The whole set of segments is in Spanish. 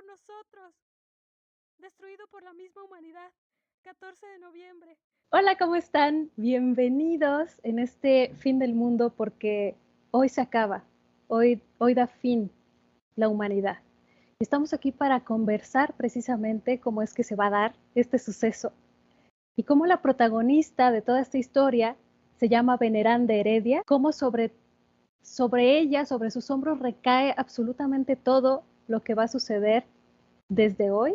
por nosotros, destruido por la misma humanidad. 14 de noviembre. Hola, ¿cómo están? Bienvenidos en este fin del mundo porque hoy se acaba, hoy da fin la humanidad. Estamos aquí para conversar precisamente cómo es que se va a dar este suceso y cómo la protagonista de toda esta historia se llama Veneranda Heredia, cómo sobre ella, sobre sus hombros recae absolutamente todo lo que va a suceder desde hoy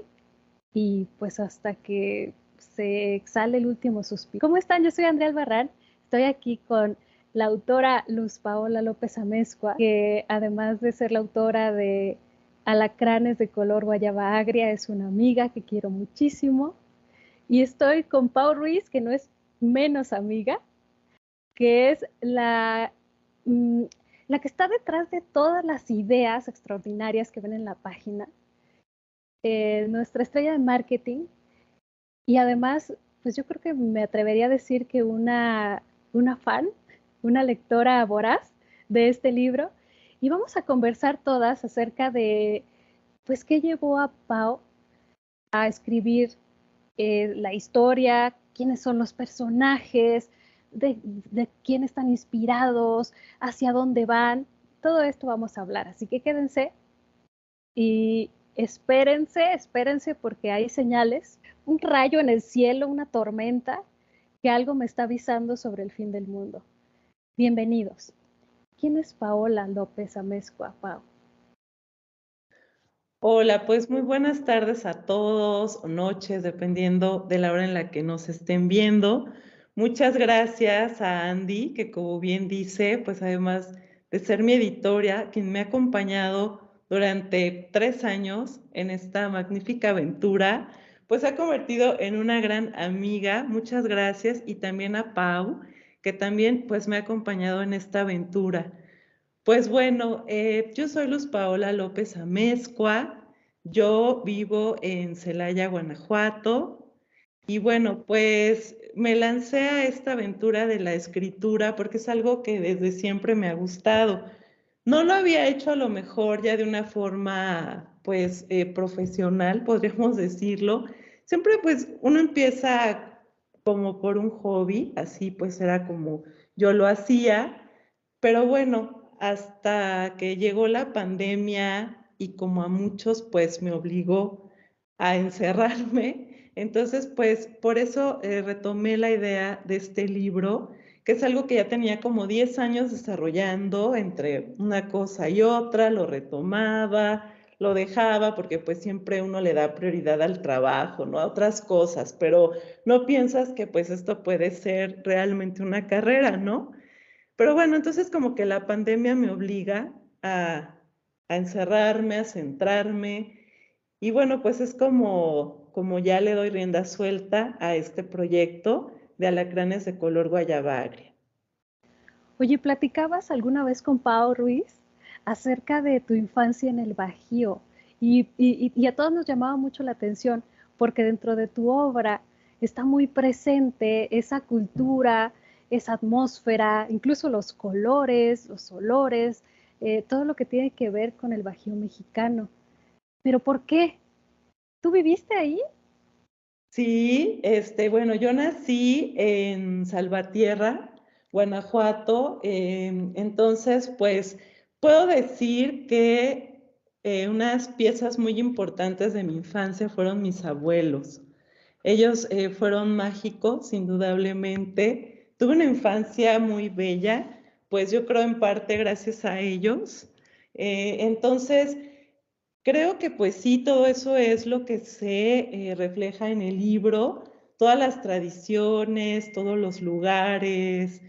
y pues hasta que se exhale el último suspiro. ¿Cómo están? Yo soy Andrea Albarrán, estoy aquí con la autora Luz Paola López Amezcua, que además de ser la autora de Alacranes de color guayaba agria, es una amiga que quiero muchísimo. Y estoy con Pau Ruiz, que no es menos amiga, que es mm, la que está detrás de todas las ideas extraordinarias que ven en la página, nuestra estrella de marketing. Y además, pues yo creo que me atrevería a decir que una fan, una lectora voraz de este libro. Y vamos a conversar todas acerca de, pues, qué llevó a Pau a escribir la historia, quiénes son los personajes, de quién están inspirados, hacia dónde van. Todo esto vamos a hablar, así que quédense y espérense porque hay señales, un rayo en el cielo, una tormenta, que algo me está avisando sobre el fin del mundo. Bienvenidos. ¿Quién es Paola López Amezcua, Pau? Hola, pues muy buenas tardes a todos o noches, dependiendo de la hora en la que nos estén viendo. Muchas gracias a Andy, que como bien dice, pues además de ser mi editora, quien me ha acompañado durante 3 años en esta magnífica aventura, pues se ha convertido en una gran amiga. Muchas gracias. Y también a Pau, que también pues me ha acompañado en esta aventura. Pues bueno, yo soy Luz Paola López Amezcua, yo vivo en Celaya, Guanajuato, y bueno, pues me lancé a esta aventura de la escritura porque es algo que desde siempre me ha gustado. No lo había hecho a lo mejor ya de una forma, pues, profesional, podríamos decirlo. Siempre, pues, uno empieza como por un hobby, así pues era como yo lo hacía, pero bueno, hasta que llegó la pandemia y como a muchos, pues me obligó a encerrarme. Entonces, pues por eso retomé la idea de este libro, que es algo que ya tenía como 10 años desarrollando entre una cosa y otra, lo retomaba, lo dejaba, porque pues siempre uno le da prioridad al trabajo, ¿no? A otras cosas, pero no piensas que pues esto puede ser realmente una carrera, ¿no? Pero bueno, entonces como que la pandemia me obliga a encerrarme, a centrarme, y bueno, pues es como ya le doy rienda suelta a este proyecto de Alacranes de color guayaba agria. Oye, ¿platicabas alguna vez con Pau Ruiz acerca de tu infancia en el Bajío? Y a todos nos llamaba mucho la atención porque dentro de tu obra está muy presente esa cultura, esa atmósfera, incluso los colores, los olores, todo lo que tiene que ver con el Bajío mexicano. ¿Pero por qué? ¿Tú viviste ahí? Sí, bueno, yo nací en Salvatierra, Guanajuato, entonces, pues, puedo decir que unas piezas muy importantes de mi infancia fueron mis abuelos. Ellos fueron mágicos, indudablemente. Tuve una infancia muy bella, pues yo creo en parte gracias a ellos. Entonces, creo que pues sí, todo eso es lo que se refleja en el libro, todas las tradiciones, todos los lugares,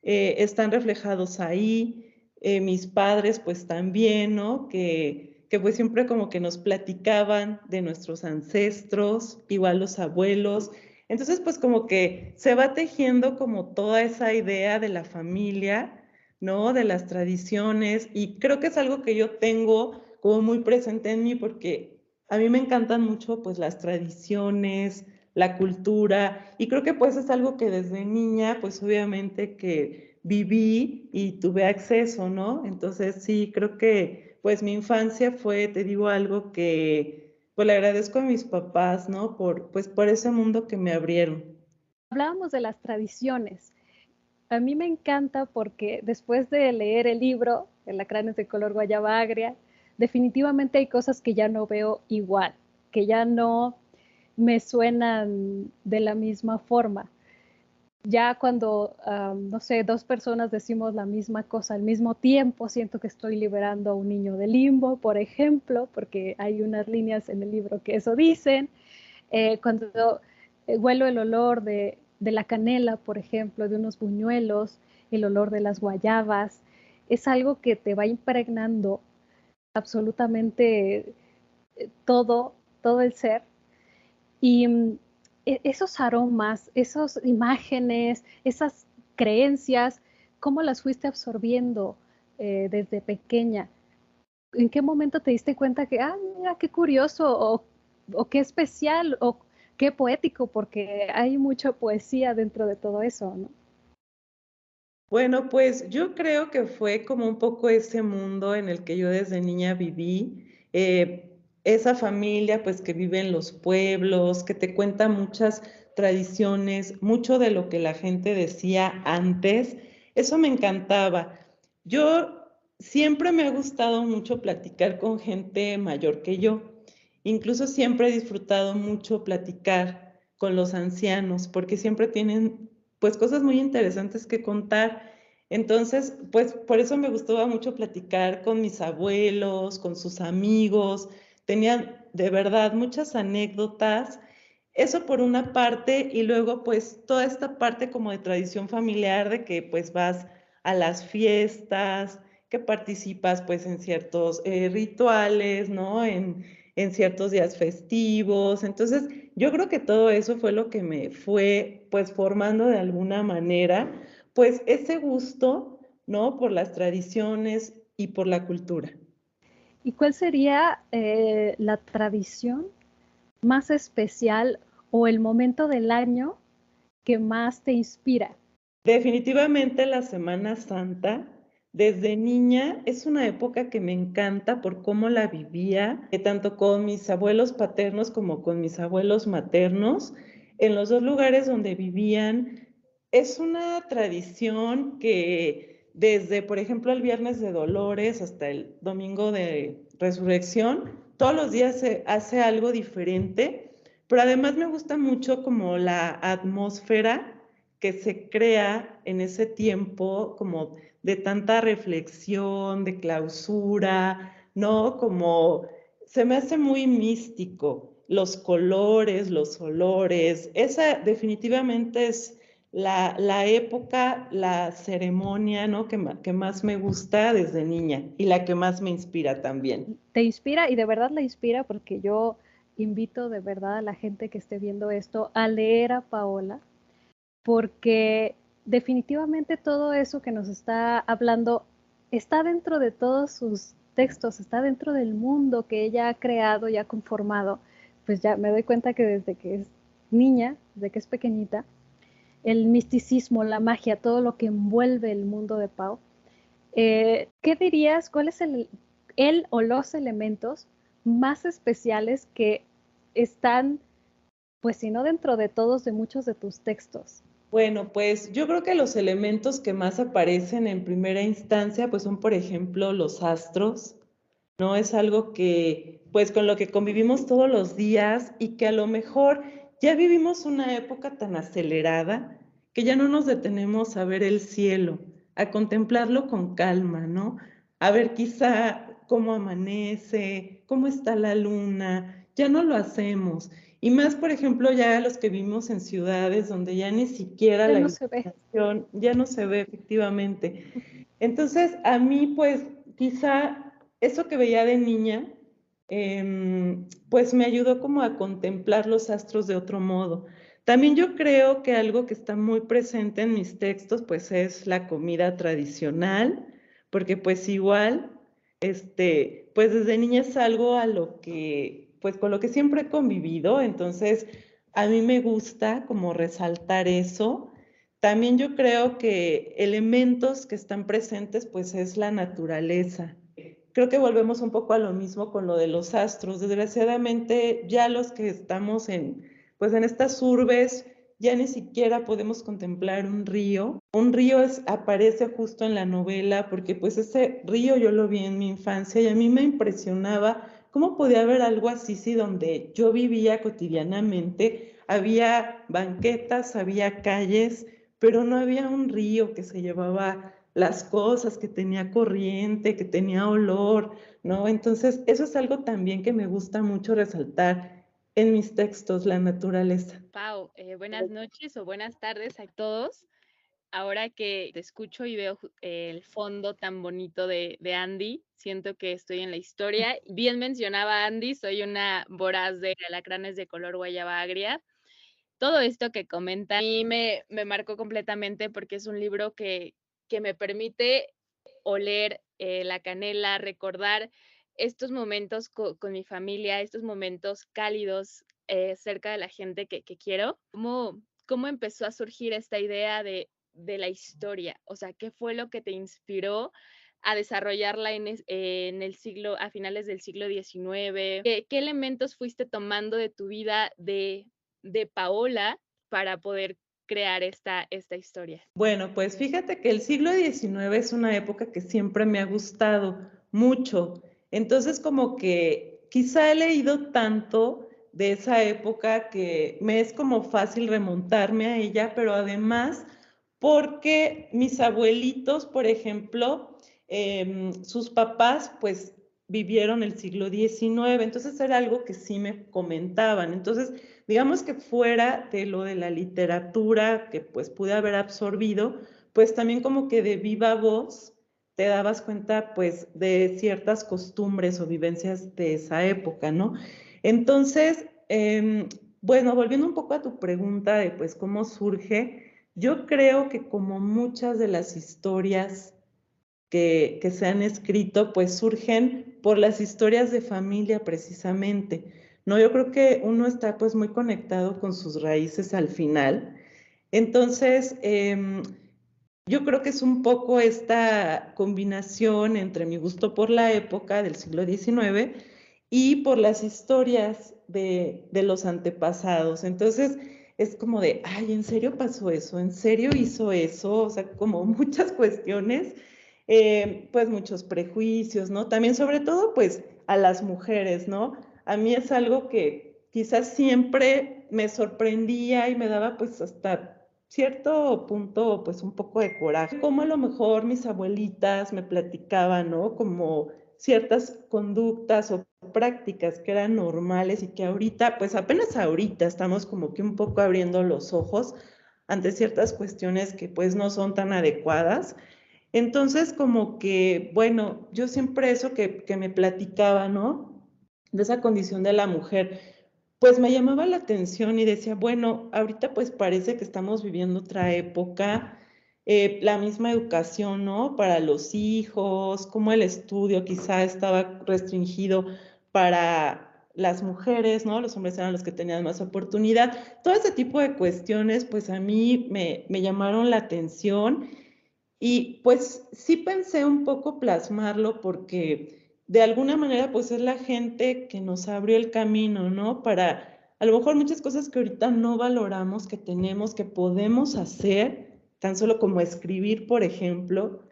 están reflejados ahí. Mis padres pues también, ¿no? Que pues siempre como que nos platicaban de nuestros ancestros, igual los abuelos. Entonces pues como que se va tejiendo como toda esa idea de la familia, ¿no? De las tradiciones, y creo que es algo que yo tengo como muy presente en mí porque a mí me encantan mucho pues las tradiciones, la cultura, y creo que pues es algo que desde niña pues obviamente que viví y tuve acceso, ¿no? Entonces sí, creo que pues mi infancia fue, te digo, algo Pues le agradezco a mis papás, ¿no? Por ese mundo que me abrieron. Hablábamos de las tradiciones. A mí me encanta porque después de leer el libro, El Alacranes de color guayaba agria, definitivamente hay cosas que ya no veo igual, que ya no me suenan de la misma forma. Ya cuando, no sé, dos personas decimos la misma cosa al mismo tiempo, siento que estoy liberando a un niño del limbo, por ejemplo, porque hay unas líneas en el libro que eso dicen. Cuando huelo el olor de la canela, por ejemplo, de unos buñuelos, el olor de las guayabas, es algo que te va impregnando absolutamente todo, todo el ser. Y esos aromas, esas imágenes, esas creencias, ¿cómo las fuiste absorbiendo desde pequeña? ¿En qué momento te diste cuenta que, mira, qué curioso, o qué especial, o qué poético, porque hay mucha poesía dentro de todo eso, ¿no? Bueno, pues yo creo que fue como un poco ese mundo en el que yo desde niña viví, esa familia pues que vive en los pueblos, que te cuenta muchas tradiciones, mucho de lo que la gente decía antes, eso me encantaba. Yo siempre me ha gustado mucho platicar con gente mayor que yo, incluso siempre he disfrutado mucho platicar con los ancianos, porque siempre tienen pues cosas muy interesantes que contar. Entonces, pues por eso me gustaba mucho platicar con mis abuelos, con sus amigos. Tenían de verdad muchas anécdotas. Eso por una parte, y luego pues toda esta parte como de tradición familiar de que pues vas a las fiestas, que participas pues en ciertos rituales, ¿no? En ciertos días festivos. Entonces, yo creo que todo eso fue lo que me fue pues formando de alguna manera, pues ese gusto, ¿no? Por las tradiciones y por la cultura. ¿Y cuál sería la tradición más especial o el momento del año que más te inspira? Definitivamente la Semana Santa, desde niña, es una época que me encanta por cómo la vivía, tanto con mis abuelos paternos como con mis abuelos maternos, en los dos lugares donde vivían. Es una tradición que desde, por ejemplo, el viernes de Dolores hasta el domingo de Resurrección, todos los días se hace algo diferente, pero además me gusta mucho como la atmósfera que se crea en ese tiempo como de tanta reflexión, de clausura, ¿no? Como se me hace muy místico, los colores, los olores, esa definitivamente es la época, la ceremonia, ¿no? Que más me gusta desde niña y la que más me inspira también. Te inspira, y de verdad la inspira, porque yo invito de verdad a la gente que esté viendo esto a leer a Paola, porque definitivamente todo eso que nos está hablando está dentro de todos sus textos, está dentro del mundo que ella ha creado y ha conformado. Pues ya me doy cuenta que desde que es niña, desde que es pequeñita, el misticismo, la magia, todo lo que envuelve el mundo de Pau. ¿Qué dirías? ¿Cuál es el o los elementos más especiales que están, pues si no dentro de todos, de muchos de tus textos? Bueno, pues yo creo que los elementos que más aparecen en primera instancia, pues son, por ejemplo, los astros, ¿no? Es algo que, pues con lo que convivimos todos los días y que a lo mejor ya vivimos una época tan acelerada que ya no nos detenemos a ver el cielo, a contemplarlo con calma, ¿no? A ver quizá cómo amanece, cómo está la luna, ya no lo hacemos. Y más, por ejemplo, ya los que vivimos en ciudades donde ya ni siquiera Ya la no se ve. iluminación ya no se ve efectivamente. Entonces, a mí, pues, quizá eso que veía de niña, pues me ayudó como a contemplar los astros de otro modo. También yo creo que algo que está muy presente en mis textos, pues es la comida tradicional, porque pues igual, pues desde niña es algo a lo que, pues con lo que siempre he convivido, entonces a mí me gusta como resaltar eso. También yo creo que elementos que están presentes, pues es la naturaleza. creo que volvemos un poco a lo mismo con lo de los astros. Desgraciadamente, ya los que estamos pues en estas urbes, ya ni siquiera podemos contemplar un río. Un río aparece justo en la novela porque pues ese río yo lo vi en mi infancia y a mí me impresionaba cómo podía haber algo así si donde yo vivía cotidianamente había banquetas, había calles, pero no había un río que se llevaba las cosas, que tenía corriente, que tenía olor, ¿no? Entonces, eso es algo también que me gusta mucho resaltar en mis textos, la naturaleza. Pau, buenas noches o buenas tardes a todos. Ahora que te escucho y veo el fondo tan bonito de Andy, siento que estoy en la historia. Bien mencionaba Andy, soy una voraz de alacranes de color guayaba agria. Todo esto que comenta a mí me marcó completamente porque es un libro que me permite oler la canela, recordar estos momentos con mi familia, estos momentos cálidos cerca de la gente que quiero. ¿Cómo empezó a surgir esta idea de la historia? O sea, ¿qué fue lo que te inspiró a desarrollarla en el siglo, a finales del siglo XIX? ¿Qué elementos fuiste tomando de tu vida de Paola para poder crear esta historia? Bueno, pues fíjate que el siglo XIX es una época que siempre me ha gustado mucho. Entonces, como que quizá he leído tanto de esa época que me es como fácil remontarme a ella, pero además porque mis abuelitos, por ejemplo, sus papás, pues vivieron el siglo XIX, entonces era algo que sí me comentaban. Entonces, digamos que fuera de lo de la literatura que pues pude haber absorbido, pues también como que de viva voz te dabas cuenta pues de ciertas costumbres o vivencias de esa época, ¿no? Entonces, bueno, volviendo un poco a tu pregunta de pues cómo surge, yo creo que como muchas de las historias que se han escrito, pues surgen por las historias de familia precisamente. No, yo creo que uno está pues muy conectado con sus raíces al final. Entonces, yo creo que es un poco esta combinación entre mi gusto por la época del siglo XIX y por las historias de los antepasados. Entonces, es como de, ay, ¿en serio pasó eso? ¿En serio hizo eso? O sea, como muchas cuestiones, pues muchos prejuicios, ¿no? También sobre todo, pues a las mujeres, ¿no? A mí es algo que quizás siempre me sorprendía y me daba pues hasta cierto punto pues un poco de coraje. Como a lo mejor mis abuelitas me platicaban, ¿no? Como ciertas conductas o prácticas que eran normales y que ahorita, pues apenas ahorita estamos como que un poco abriendo los ojos ante ciertas cuestiones que pues no son tan adecuadas. Entonces, como que, bueno, yo siempre eso que me platicaba, ¿no? De esa condición de la mujer, pues me llamaba la atención y decía, bueno, ahorita pues parece que estamos viviendo otra época, la misma educación, ¿no? Para los hijos, como el estudio quizá estaba restringido para las mujeres, ¿no? Los hombres eran los que tenían más oportunidad. Todo ese tipo de cuestiones, pues a mí me llamaron la atención y pues sí pensé un poco plasmarlo porque de alguna manera pues es la gente que nos abrió el camino, ¿no? Para a lo mejor muchas cosas que ahorita no valoramos, que tenemos, que podemos hacer, tan solo como escribir, por ejemplo,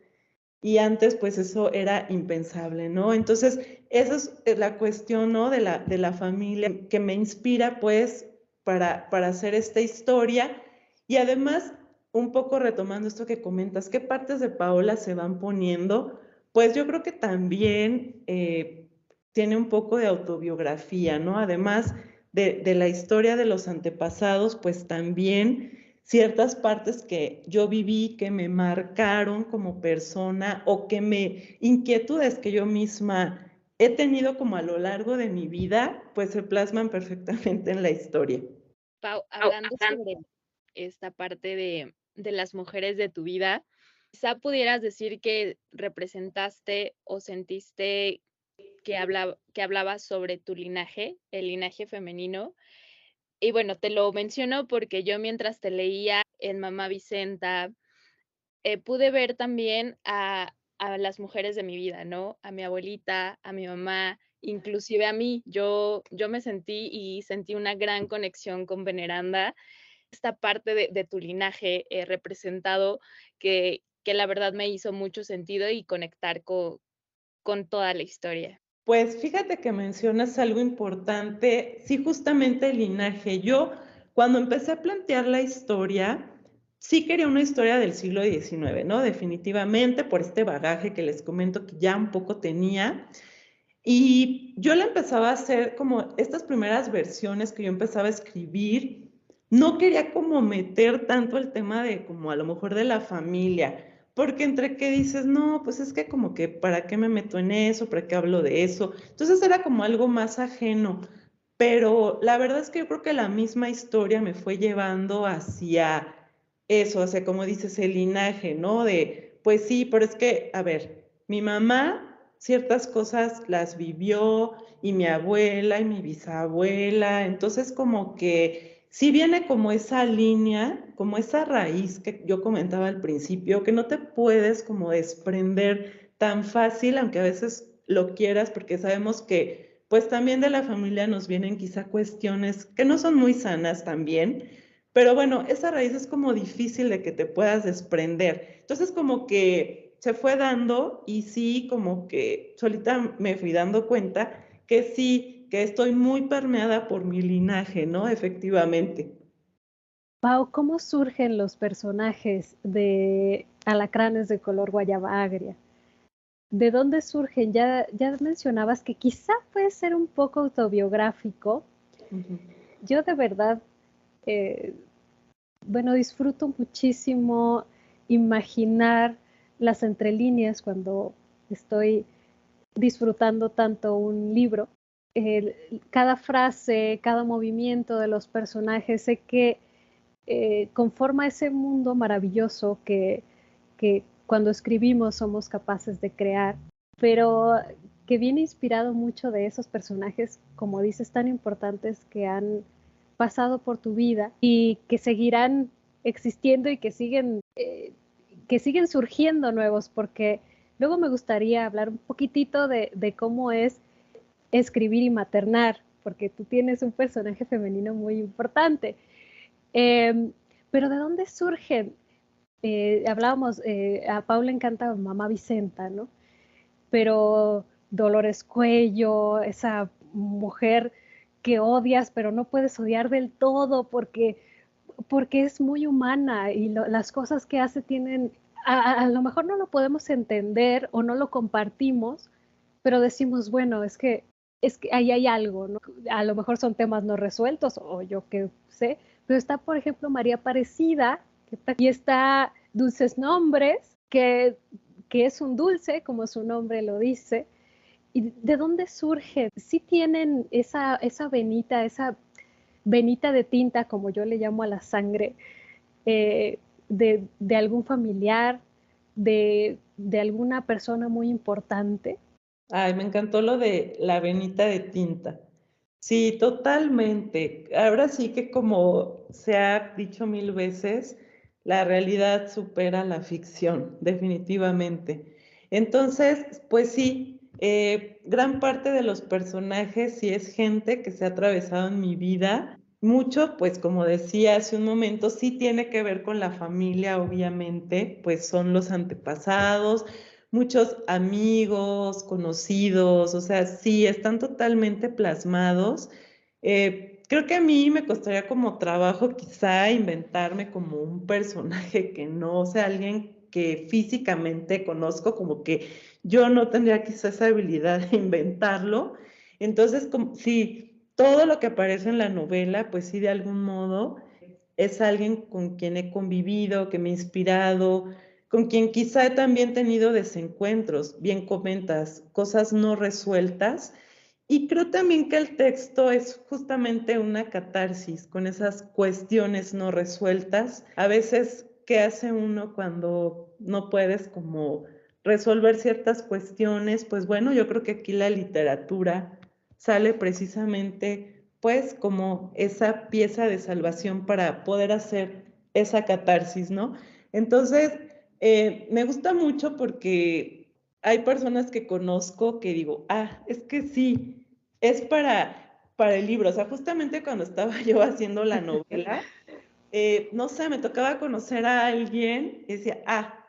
y antes pues eso era impensable, ¿no? Entonces, esa es la cuestión, ¿no? De la familia que me inspira pues para hacer esta historia y además un poco retomando esto que comentas, ¿qué partes de Paola se van poniendo? Pues yo creo que también tiene un poco de autobiografía, ¿no? Además de la historia de los antepasados, pues también ciertas partes que yo viví, que me marcaron como persona o que inquietudes que yo misma he tenido como a lo largo de mi vida, pues se plasman perfectamente en la historia. Pau, hablando sobre esta parte de las mujeres de tu vida, quizá pudieras decir que representaste o sentiste que hablabas sobre tu linaje, el linaje femenino. Y bueno, te lo menciono porque yo mientras te leía en Mamá Vicenta, pude ver también a las mujeres de mi vida, ¿no? A mi abuelita, a mi mamá, inclusive a mí. Yo me sentí y sentí una gran conexión con Veneranda, esta parte de tu linaje representado que la verdad me hizo mucho sentido y conectar con toda la historia. Pues fíjate que mencionas algo importante, sí, justamente el linaje. Yo, cuando empecé a plantear la historia, sí quería una historia del siglo XIX, ¿no? Definitivamente, por este bagaje que les comento que ya un poco tenía. Y yo la empezaba a hacer como estas primeras versiones que yo empezaba a escribir, no quería como meter tanto el tema de como a lo mejor de la familia, porque entre que dices, no, pues es que como que para qué me meto en eso, para qué hablo de eso. Entonces era como algo más ajeno, pero la verdad es que yo creo que la misma historia me fue llevando hacia eso, hacia como dices, el linaje, ¿no? De, pues sí, pero es que, a ver, mi mamá ciertas cosas las vivió y mi abuela y mi bisabuela, entonces como que sí viene como esa línea, como esa raíz que yo comentaba al principio, que no te puedes como desprender tan fácil, aunque a veces lo quieras, porque sabemos que pues también de la familia nos vienen quizá cuestiones que no son muy sanas también, pero bueno, esa raíz es como difícil de que te puedas desprender. Entonces como que se fue dando y sí, como que solita me fui dando cuenta que sí, que estoy muy permeada por mi linaje, ¿no? Efectivamente. Pau, ¿cómo surgen los personajes de Alacranes de color guayaba agria? ¿De dónde surgen? Ya mencionabas que quizá puede ser un poco autobiográfico. Ujú. Yo de verdad, eh, bueno, disfruto muchísimo imaginar las entrelíneas cuando estoy disfrutando tanto un libro. Cada frase, cada movimiento de los personajes, sé que conforma ese mundo maravilloso que cuando escribimos somos capaces de crear, pero que viene inspirado mucho de esos personajes, como dices, tan importantes que han pasado por tu vida y que seguirán existiendo y que siguen surgiendo nuevos, porque luego me gustaría hablar un poquitito de cómo es escribir y maternar, porque tú tienes un personaje femenino muy importante. Eh, pero ¿de dónde surgen? Hablábamos, a Paula encanta Mamá Vicenta, ¿no? Pero Dolores Cuello, esa mujer que odias, pero no puedes odiar del todo porque es muy humana y las cosas que hace tienen, a lo mejor no lo podemos entender o no lo compartimos, pero decimos, bueno, es que ahí hay algo, ¿no? A lo mejor son temas no resueltos o yo qué sé, pero está, por ejemplo, María Aparecida y está Dulces Nombres, que es un dulce, como su nombre lo dice. ¿Y de dónde surge? Sí tienen esa venita de tinta, como yo le llamo a la sangre, de algún familiar, de alguna persona muy importante. Ay, me encantó lo de la venita de tinta. Sí, totalmente. Ahora sí que como se ha dicho mil veces, la realidad supera la ficción, definitivamente. Entonces, pues sí, gran parte de los personajes sí es gente que se ha atravesado en mi vida. Mucho, pues como decía hace un momento, sí tiene que ver con la familia, obviamente, pues son los antepasados, muchos amigos, conocidos, o sea, sí, están totalmente plasmados. Creo que a mí me costaría como trabajo quizá inventarme como un personaje que no sea alguien que físicamente conozco, como que yo no tendría quizá esa habilidad de inventarlo. Entonces, como, sí, todo lo que aparece en la novela, pues sí, de algún modo es alguien con quien he convivido, que me ha inspirado, con quien quizá he también tenido desencuentros, bien comentas, cosas no resueltas. Y creo también que el texto es justamente una catarsis con esas cuestiones no resueltas. A veces, ¿qué hace uno cuando no puedes como resolver ciertas cuestiones? Pues bueno, yo creo que aquí la literatura sale precisamente pues como esa pieza de salvación para poder hacer esa catarsis, ¿no? Entonces, me gusta mucho porque hay personas que conozco que digo, es que sí, es para el libro. O sea, justamente cuando estaba yo haciendo la novela, no sé, me tocaba conocer a alguien y decía,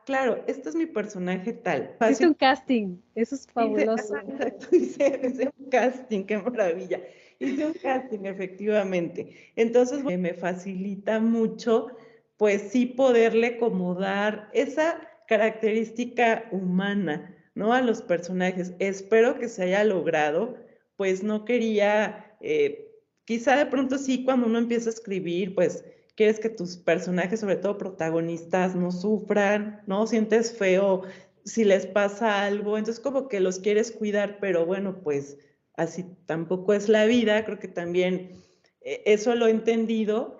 claro, este es mi personaje tal. Hiciste un casting, eso es fabuloso. Exacto, hice un casting, qué maravilla. Hice un casting, efectivamente. Entonces, me facilita mucho, pues sí, poderle como dar esa característica humana, ¿no? A los personajes. Espero que se haya logrado, pues no quería, quizá de pronto sí, cuando uno empieza a escribir, pues quieres que tus personajes, sobre todo protagonistas, no sufran, ¿no? Sientes feo si les pasa algo, entonces como que los quieres cuidar, pero bueno, pues así tampoco es la vida, creo que también eso lo he entendido.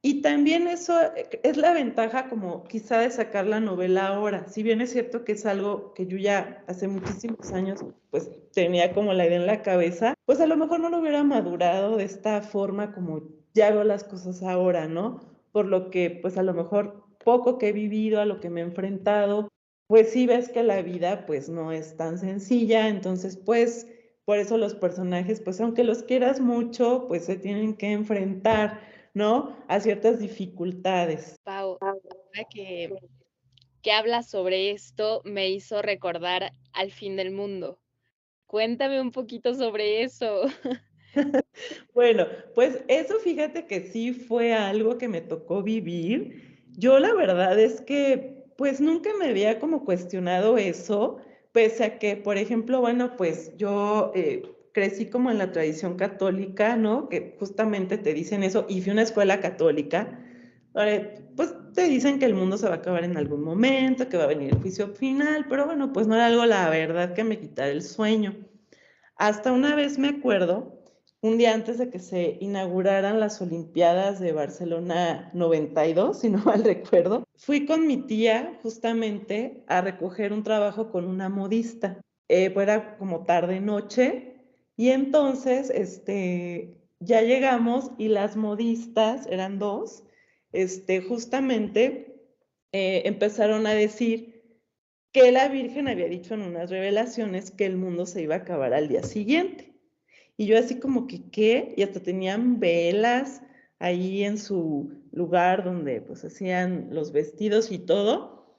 Y también eso es la ventaja como quizá de sacar la novela ahora, si bien es cierto que es algo que yo ya hace muchísimos años pues tenía como la idea en la cabeza, pues a lo mejor no lo hubiera madurado de esta forma como ya veo las cosas ahora, ¿no? Por lo que pues a lo mejor poco que he vivido, a lo que me he enfrentado, pues sí ves que la vida pues no es tan sencilla, entonces pues por eso los personajes pues aunque los quieras mucho pues se tienen que enfrentar, ¿no? A ciertas dificultades. Pau, ahora que hablas sobre esto me hizo recordar Al fin del mundo. Cuéntame un poquito sobre eso. Bueno, pues eso fíjate que sí fue algo que me tocó vivir. Yo la verdad es que pues nunca me había como cuestionado eso, pese a que, por ejemplo, bueno, pues yo crecí como en la tradición católica, ¿no? Que justamente te dicen eso, y fui a una escuela católica, pues te dicen que el mundo se va a acabar en algún momento, que va a venir el juicio final, pero bueno, pues no era algo, la verdad, que me quitara el sueño. Hasta una vez me acuerdo, un día antes de que se inauguraran las Olimpiadas de Barcelona 92, si no mal recuerdo, fui con mi tía justamente a recoger un trabajo con una modista. Pues era como tarde noche y entonces ya llegamos y las modistas, eran dos, justamente empezaron a decir que la Virgen había dicho en unas revelaciones que el mundo se iba a acabar al día siguiente. Y yo así como que, ¿qué? Y hasta tenían velas ahí en su lugar donde pues hacían los vestidos y todo.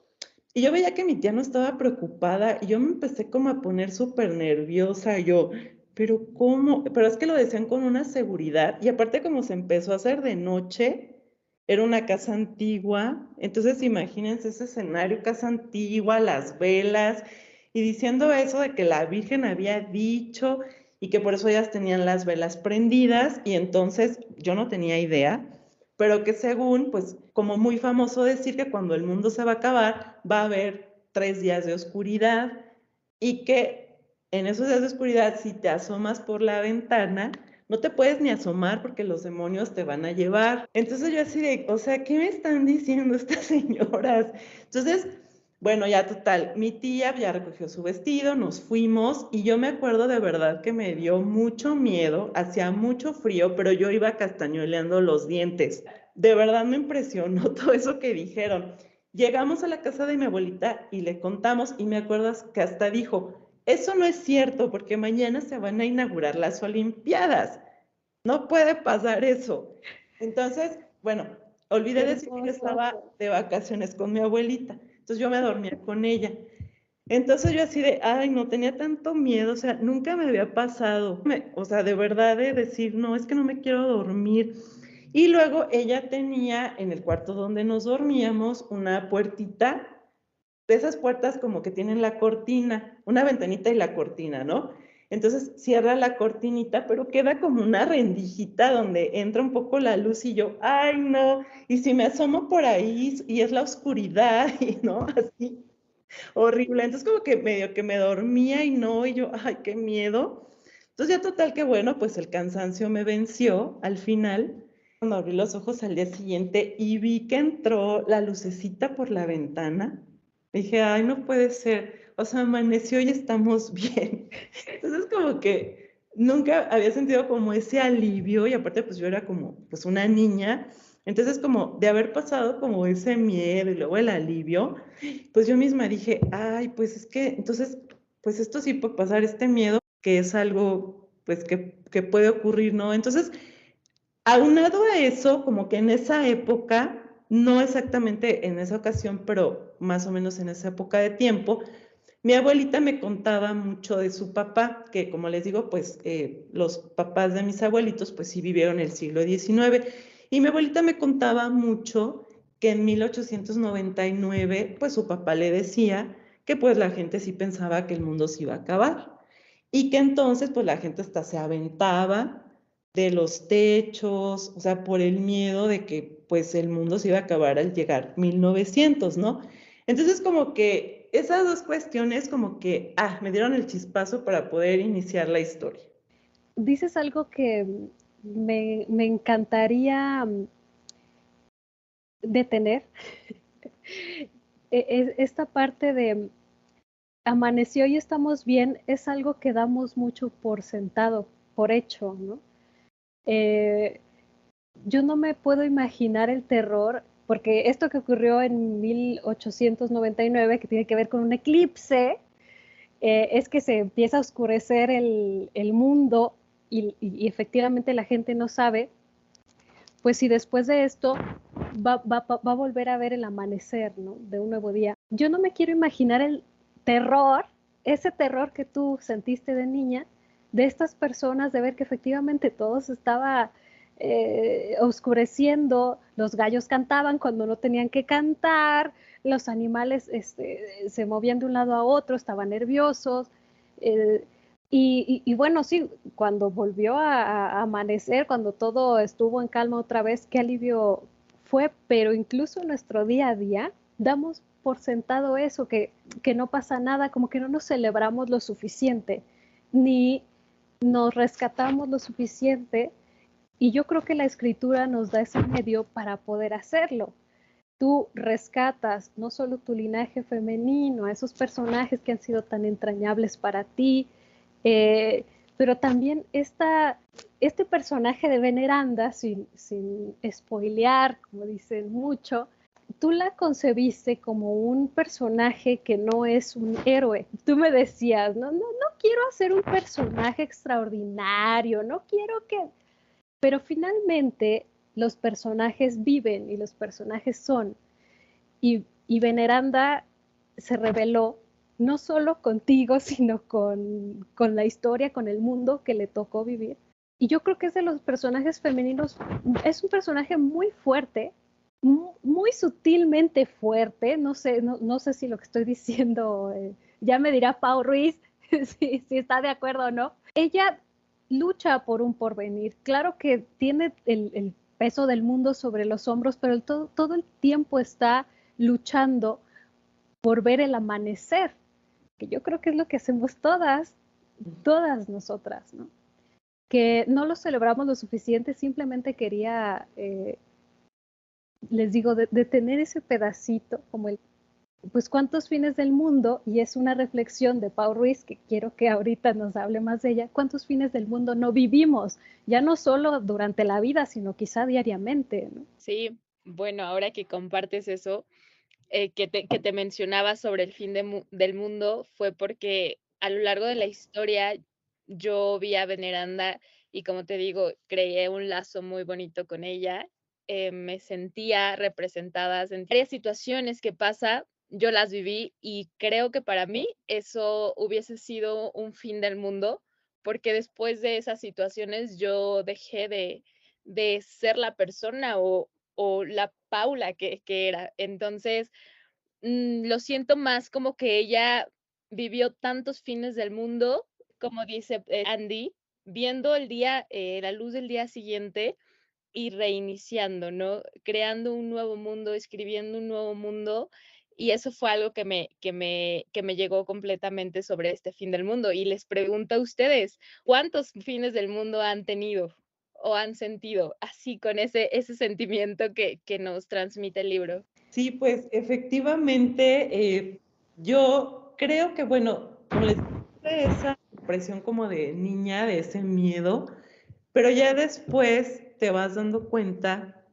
Y yo veía que mi tía no estaba preocupada y yo me empecé como a poner súper nerviosa. Yo, pero ¿cómo? Pero es que lo decían con una seguridad. Y aparte como se empezó a hacer de noche, era una casa antigua. Entonces imagínense ese escenario, casa antigua, las velas, y diciendo eso de que la Virgen había dicho y que por eso ellas tenían las velas prendidas. Y entonces yo no tenía idea, pero que según, pues como muy famoso decir que cuando el mundo se va a acabar, va a haber 3 días de oscuridad y que en esos días de oscuridad, si te asomas por la ventana, no te puedes ni asomar porque los demonios te van a llevar. Entonces yo así de, o sea, ¿qué me están diciendo estas señoras? Entonces, bueno, ya total, mi tía ya recogió su vestido, nos fuimos y yo me acuerdo de verdad que me dio mucho miedo, hacía mucho frío, pero yo iba castañueleando los dientes. De verdad me impresionó todo eso que dijeron. Llegamos a la casa de mi abuelita y le contamos y me acuerdas que hasta dijo, eso no es cierto porque mañana se van a inaugurar las Olimpiadas. No puede pasar eso. Entonces, bueno, olvidé decir que yo estaba de vacaciones con mi abuelita. Entonces yo me dormía con ella. Entonces yo así de, no tenía tanto miedo, o sea, nunca me había pasado. O sea, de verdad de decir, no, es que no me quiero dormir. Y luego ella tenía en el cuarto donde nos dormíamos una puertita, de esas puertas como que tienen la cortina, una ventanita y la cortina, ¿no? Entonces cierra la cortinita, pero queda como una rendijita donde entra un poco la luz y yo, ay no, y si me asomo por ahí y es la oscuridad y no, así, horrible. Entonces como que medio que me dormía y no, y yo, ay, qué miedo. Entonces ya total que bueno, pues el cansancio me venció al final. Cuando abrí los ojos al día siguiente y vi que entró la lucecita por la ventana, dije, ay, no puede ser, o sea, amaneció y estamos bien. Entonces como que nunca había sentido como ese alivio y aparte pues yo era como pues una niña, entonces como de haber pasado como ese miedo y luego el alivio, pues yo misma dije, ay, pues es que entonces pues esto sí puede pasar, este miedo, que es algo pues que puede ocurrir, ¿no? Entonces, aunado a eso, como que en esa época, no exactamente en esa ocasión, pero más o menos en esa época de tiempo, mi abuelita me contaba mucho de su papá, que como les digo, pues los papás de mis abuelitos, pues sí vivieron el siglo XIX. Y mi abuelita me contaba mucho que en 1899, pues su papá le decía que pues la gente sí pensaba que el mundo se iba a acabar. Y que entonces pues la gente hasta se aventaba de los techos, o sea, por el miedo de que pues el mundo se iba a acabar al llegar 1900, ¿no? Entonces como que esas dos cuestiones como que, me dieron el chispazo para poder iniciar la historia. Dices algo que me encantaría detener. Esta parte de amaneció y estamos bien es algo que damos mucho por sentado, por hecho, ¿no? Yo no me puedo imaginar el terror, porque esto que ocurrió en 1899, que tiene que ver con un eclipse, es que se empieza a oscurecer el mundo y efectivamente la gente no sabe, pues si después de esto va a volver a ver el amanecer, ¿no? De un nuevo día. Yo no me quiero imaginar el terror, ese terror que tú sentiste de niña, de estas personas, de ver que efectivamente todo se estaba oscureciendo, los gallos cantaban cuando no tenían que cantar, los animales se movían de un lado a otro, estaban nerviosos. Eh, y bueno, sí, cuando volvió a amanecer, cuando todo estuvo en calma otra vez, qué alivio fue, pero incluso en nuestro día a día damos por sentado eso, que no pasa nada, como que no nos celebramos lo suficiente, ni nos rescatamos lo suficiente, y yo creo que la escritura nos da ese medio para poder hacerlo. Tú rescatas no solo tu linaje femenino, a esos personajes que han sido tan entrañables para ti, pero también este personaje de Veneranda, sin spoilear, como dicen mucho, tú la concebiste como un personaje que no es un héroe. Tú me decías, no quiero hacer un personaje extraordinario, no quiero que... Pero finalmente los personajes viven y los personajes son. Y Veneranda se reveló no solo contigo, sino con la historia, con el mundo que le tocó vivir. Y yo creo que es de los personajes femeninos, es un personaje muy fuerte, muy sutilmente fuerte, no sé si lo que estoy diciendo, ya me dirá Pau Ruiz si está de acuerdo o no. Ella lucha por un porvenir, claro que tiene el peso del mundo sobre los hombros, pero todo el tiempo está luchando por ver el amanecer, que yo creo que es lo que hacemos todas nosotras, ¿no? Que no lo celebramos lo suficiente, simplemente quería, les digo, de tener ese pedacito, como pues cuántos fines del mundo, y es una reflexión de Pau Ruiz, que quiero que ahorita nos hable más de ella, cuántos fines del mundo no vivimos, ya no solo durante la vida, sino quizá diariamente, ¿no? Sí, bueno, ahora que compartes eso, que te mencionaba sobre el fin del mundo, fue porque a lo largo de la historia yo vi a Veneranda y como te digo, creé un lazo muy bonito con ella. Me sentía representada en varias situaciones que pasa, yo las viví y creo que para mí eso hubiese sido un fin del mundo, porque después de esas situaciones yo dejé de ser la persona o la Paula que era. Entonces, lo siento más como que ella vivió tantos fines del mundo, como dice Andy, viendo el día, la luz del día siguiente y reiniciando, ¿no? Creando un nuevo mundo, escribiendo un nuevo mundo. Y eso fue algo que me llegó completamente sobre este fin del mundo. Y les pregunto a ustedes, ¿cuántos fines del mundo han tenido o han sentido así con ese sentimiento que nos transmite el libro? Sí, pues efectivamente, yo creo que, bueno, como les dije, esa impresión como de niña, de ese miedo, pero ya después te vas dando cuenta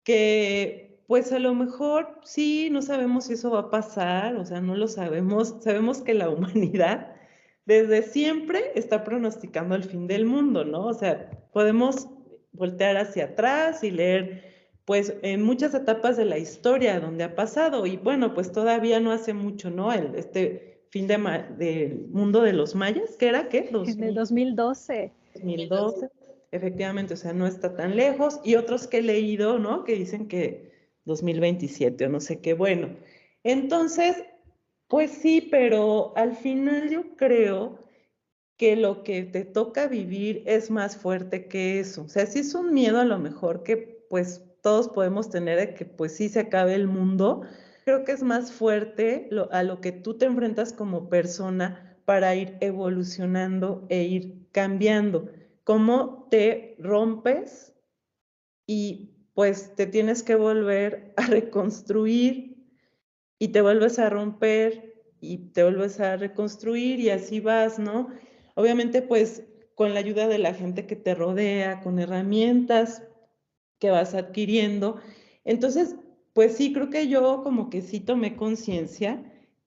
que pues a lo mejor sí, no sabemos si eso va a pasar, o sea, no lo sabemos. Sabemos que la humanidad desde siempre está pronosticando el fin del mundo, ¿no? O sea, podemos voltear hacia atrás y leer, pues, en muchas etapas de la historia donde ha pasado. Y bueno, pues todavía no hace mucho, ¿no? Este fin del mundo de los mayas, ¿qué era? ¿Qué? En el 2012. 2012, efectivamente, o sea, no está tan lejos. Y otros que he leído, ¿no? Que dicen que 2027 o no sé qué. Bueno, entonces, pues sí, pero al final yo creo que lo que te toca vivir es más fuerte que eso. O sea, sí es un miedo a lo mejor que pues todos podemos tener de que pues sí se acabe el mundo. Creo que es más fuerte a lo que tú te enfrentas como persona para ir evolucionando e ir cambiando. Cómo te rompes y pues te tienes que volver a reconstruir y te vuelves a romper y te vuelves a reconstruir y así vas, ¿no? Obviamente, pues con la ayuda de la gente que te rodea, con herramientas que vas adquiriendo. Entonces, pues sí, creo que yo como que sí tomé conciencia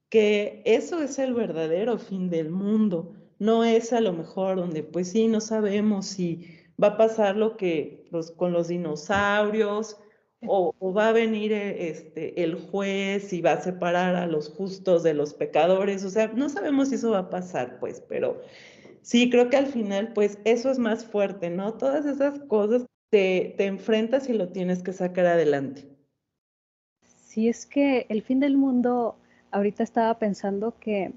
que eso es el verdadero fin del mundo. No es a lo mejor donde, pues sí, no sabemos si va a pasar lo que con los dinosaurios o va a venir el juez y va a separar a los justos de los pecadores. O sea, no sabemos si eso va a pasar, pues, pero sí, creo que al final, pues eso es más fuerte, ¿no? Todas esas cosas te enfrentas y lo tienes que sacar adelante. Si es que el fin del mundo, ahorita estaba pensando que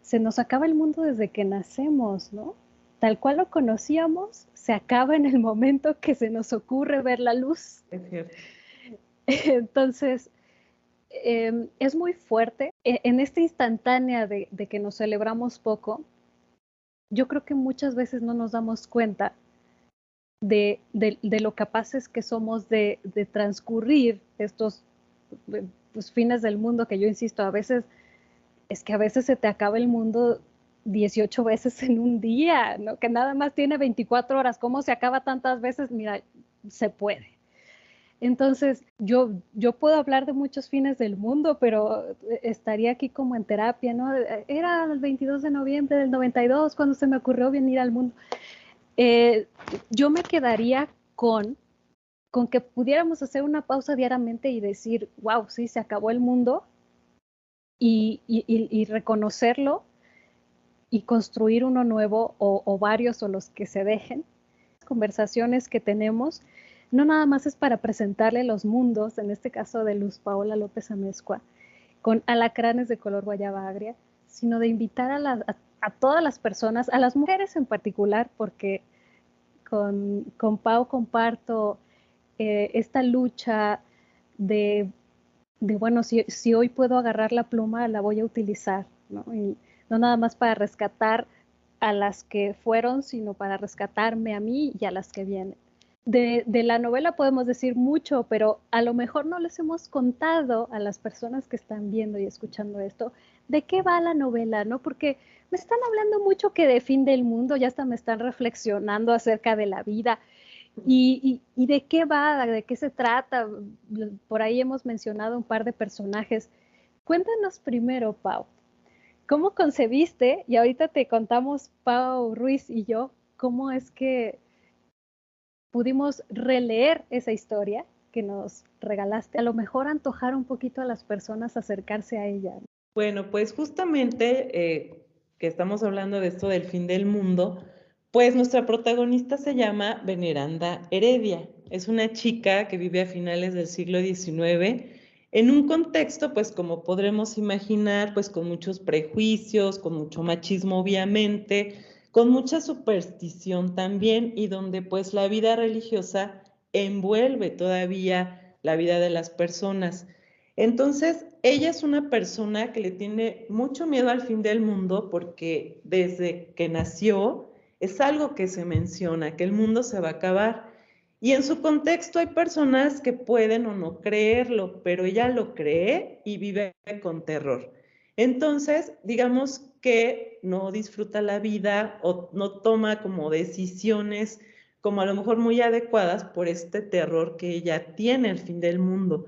se nos acaba el mundo desde que nacemos, ¿no? Tal cual lo conocíamos, se acaba en el momento que se nos ocurre ver la luz. Es cierto. Entonces, es muy fuerte. En esta instantánea de que nos celebramos poco, yo creo que muchas veces no nos damos cuenta de lo capaces que somos de transcurrir estos pues, fines del mundo, que yo insisto, a veces se te acaba el mundo 18 veces en un día, ¿no? Que nada más tiene 24 horas. ¿Cómo se acaba tantas veces? Mira, se puede. Entonces, yo puedo hablar de muchos fines del mundo, pero estaría aquí como en terapia, ¿no? Era el 22 de noviembre del 92 cuando se me ocurrió venir al mundo. Yo me quedaría con que pudiéramos hacer una pausa diariamente y decir, wow, sí, se acabó el mundo, y reconocerlo y construir uno nuevo o varios o los que se dejen. Conversaciones que tenemos no nada más es para presentarle los mundos, en este caso de Luz Paola López Amezcua, con alacranes de color guayaba agria, sino de invitar a todas las personas, a las mujeres en particular, porque con Pau comparto esta lucha de bueno, si hoy puedo agarrar la pluma, la voy a utilizar, ¿no? Y no nada más para rescatar a las que fueron, sino para rescatarme a mí y a las que vienen. De la novela podemos decir mucho, pero a lo mejor no les hemos contado a las personas que están viendo y escuchando esto de qué va la novela, ¿no? Porque me están hablando mucho que de fin del mundo, ya hasta me están reflexionando acerca de la vida. ¿Y de qué va? ¿De qué se trata? Por ahí hemos mencionado un par de personajes. Cuéntanos primero, Pau, ¿cómo concebiste? Y ahorita te contamos, Pau Ruiz y yo, cómo es que pudimos releer esa historia que nos regalaste. A lo mejor antojar un poquito a las personas acercarse a ella. Bueno, pues justamente que estamos hablando de esto del fin del mundo, pues nuestra protagonista se llama Veneranda Heredia. Es una chica que vive a finales del siglo XIX en un contexto, pues como podremos imaginar, pues con muchos prejuicios, con mucho machismo obviamente, con mucha superstición también y donde pues la vida religiosa envuelve todavía la vida de las personas. Entonces, ella es una persona que le tiene mucho miedo al fin del mundo porque desde que nació es algo que se menciona, que el mundo se va a acabar. Y en su contexto hay personas que pueden o no creerlo, pero ella lo cree y vive con terror. Entonces, digamos que no disfruta la vida o no toma como decisiones como a lo mejor muy adecuadas por este terror que ella tiene al fin del mundo.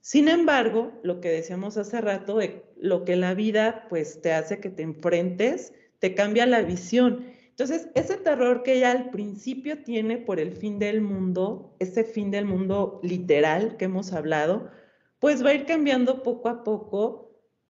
Sin embargo, lo que decíamos hace rato, lo que la vida pues te hace que te enfrentes, te cambia la visión. Entonces, ese terror que ella al principio tiene por el fin del mundo, ese fin del mundo literal que hemos hablado, pues va a ir cambiando poco a poco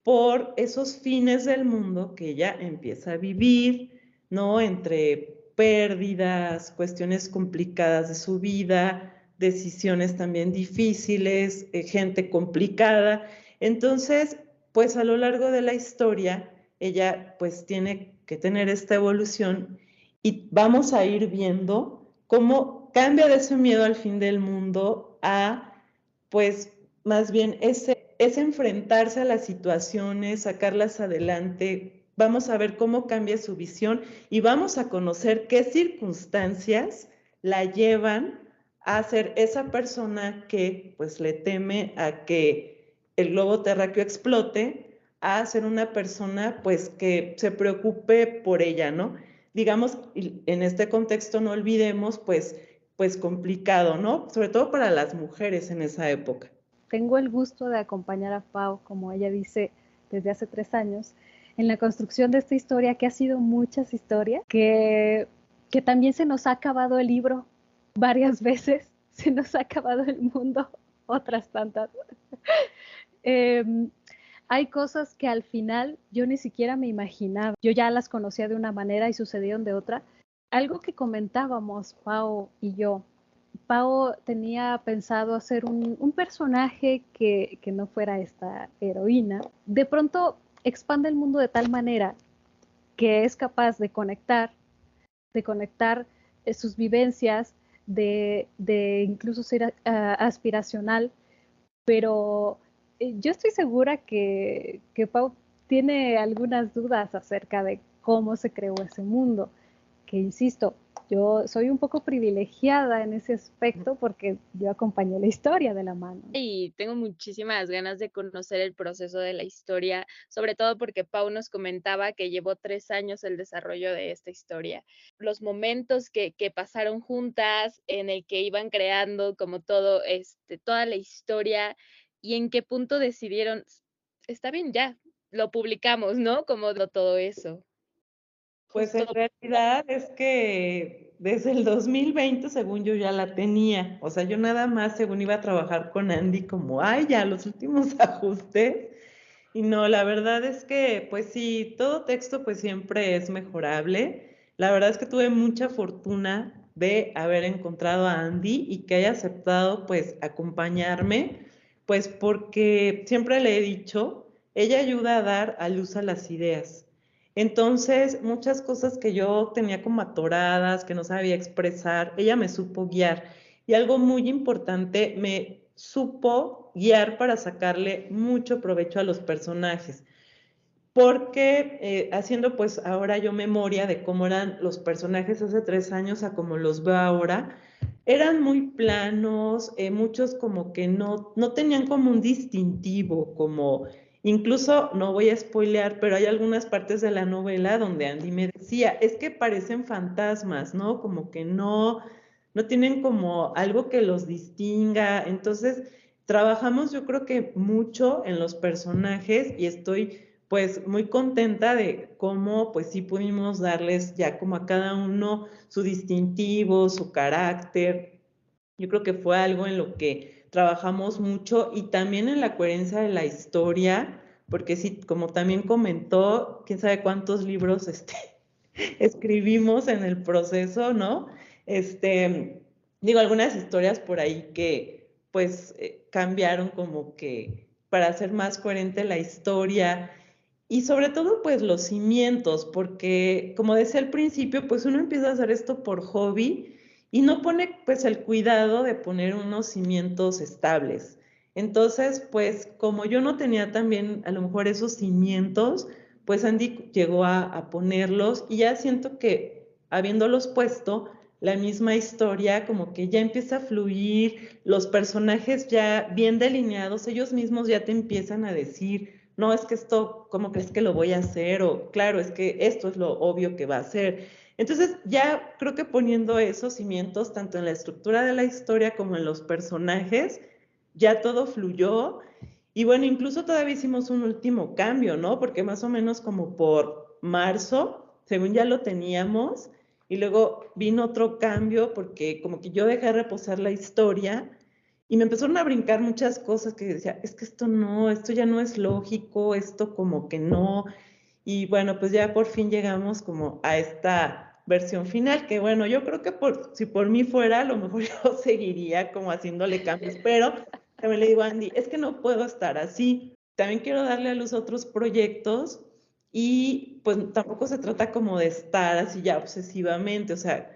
por esos fines del mundo que ella empieza a vivir, ¿no? Entre pérdidas, cuestiones complicadas de su vida, decisiones también difíciles, gente complicada. Entonces, pues a lo largo de la historia, ella pues tiene que tener esta evolución y vamos a ir viendo cómo cambia de ese miedo al fin del mundo a, pues, más bien ese enfrentarse a las situaciones, sacarlas adelante. Vamos a ver cómo cambia su visión y vamos a conocer qué circunstancias la llevan a ser esa persona que pues le teme a que el globo terráqueo explote, a ser una persona pues que se preocupe por ella, ¿no? Digamos, en este contexto no olvidemos pues complicado, ¿no? Sobre todo para las mujeres en esa época. Tengo el gusto de acompañar a Pau, como ella dice, desde hace 3 años, en la construcción de esta historia, que ha sido muchas historias, que también se nos ha acabado el libro varias veces, se nos ha acabado el mundo otras tantas. Hay cosas que al final yo ni siquiera me imaginaba, yo ya las conocía de una manera y sucedieron de otra. Algo que comentábamos, Pau y yo, Pau tenía pensado hacer un personaje que no fuera esta heroína. De pronto expande el mundo de tal manera que es capaz de conectar sus vivencias, de incluso ser aspiracional, pero yo estoy segura que Pau tiene algunas dudas acerca de cómo se creó ese mundo, que insisto, yo soy un poco privilegiada en ese aspecto porque yo acompañé la historia de la mano. Y tengo muchísimas ganas de conocer el proceso de la historia, sobre todo porque Pau nos comentaba que llevó 3 años el desarrollo de esta historia. Los momentos que pasaron juntas, en el que iban creando como todo, toda la historia, y en qué punto decidieron, está bien, ya, lo publicamos, ¿no? Como todo eso. Pues en Justo. realidad es que desde el 2020, según yo, ya la tenía. O sea, yo nada más, según iba a trabajar con Andy, como, ay, ya, los últimos ajustes. Y no, la verdad es que, pues sí, todo texto pues siempre es mejorable. La verdad es que tuve mucha fortuna de haber encontrado a Andy y que haya aceptado pues acompañarme, pues porque siempre le he dicho, ella ayuda a dar a luz a las ideas. Entonces, muchas cosas que yo tenía como atoradas, que no sabía expresar, ella me supo guiar. Y algo muy importante, me supo guiar para sacarle mucho provecho a los personajes. Porque haciendo pues ahora yo memoria de cómo eran los personajes hace 3 años a como los veo ahora, eran muy planos, muchos como que no tenían como un distintivo, como incluso, no voy a spoilear, pero hay algunas partes de la novela donde Andy me decía, es que parecen fantasmas, ¿no? Como que no tienen como algo que los distinga. Entonces, trabajamos yo creo que mucho en los personajes y estoy pues muy contenta de cómo pues sí pudimos darles ya como a cada uno su distintivo, su carácter. Yo creo que fue algo en lo que trabajamos mucho y también en la coherencia de la historia, porque sí, como también comentó, quién sabe cuántos libros escribimos en el proceso, ¿no? Digo, algunas historias por ahí que pues cambiaron como que para hacer más coherente la historia y sobre todo pues los cimientos, porque como decía al principio, pues uno empieza a hacer esto por hobby y no pone pues el cuidado de poner unos cimientos estables. Entonces, pues como yo no tenía también a lo mejor esos cimientos, pues Andy llegó a ponerlos y ya siento que habiéndolos puesto, la misma historia como que ya empieza a fluir, los personajes ya bien delineados, ellos mismos ya te empiezan a decir, no, es que esto, ¿cómo crees que lo voy a hacer? O claro, es que esto es lo obvio que va a ser. Entonces, ya creo que poniendo esos cimientos, tanto en la estructura de la historia como en los personajes, ya todo fluyó. Y bueno, incluso todavía hicimos un último cambio, ¿no? Porque más o menos como por marzo, según ya lo teníamos, y luego vino otro cambio porque como que yo dejé reposar la historia y me empezaron a brincar muchas cosas que decía, es que esto no, esto ya no es lógico, esto como que no. Y bueno, pues ya por fin llegamos como a esta versión final, que bueno, yo creo que si por mí fuera, a lo mejor yo seguiría como haciéndole cambios, pero también le digo a Andy, es que no puedo estar así. También quiero darle a los otros proyectos y pues tampoco se trata como de estar así ya obsesivamente, o sea,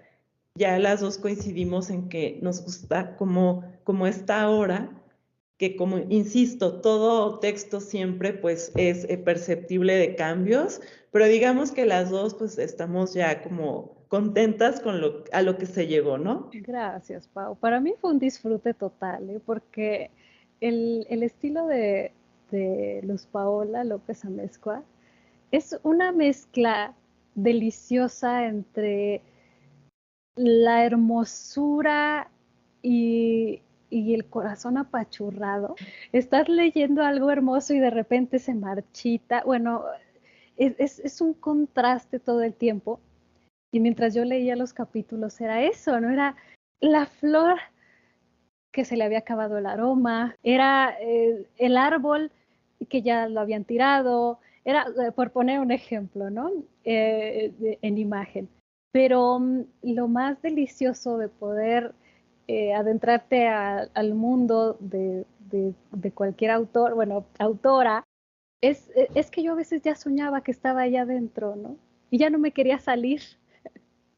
ya las dos coincidimos en que nos gusta como está ahora, que como insisto, todo texto siempre pues es perceptible de cambios, pero digamos que las dos pues estamos ya como contentas con a lo que se llegó, ¿no? Gracias, Pau. Para mí fue un disfrute total, ¿eh? Porque el estilo de Luz Paola López Amezcua es una mezcla deliciosa entre la hermosura y el corazón apachurrado. Estás leyendo algo hermoso y de repente se marchita. Bueno, es un contraste todo el tiempo. Y mientras yo leía los capítulos era eso, ¿no? Era la flor que se le había acabado el aroma, era el árbol que ya lo habían tirado, era, por poner un ejemplo, ¿no? En imagen. Pero lo más delicioso de poder adentrarte al mundo de cualquier autor, bueno, autora, es que yo a veces ya soñaba que estaba allá adentro, ¿no? Y ya no me quería salir.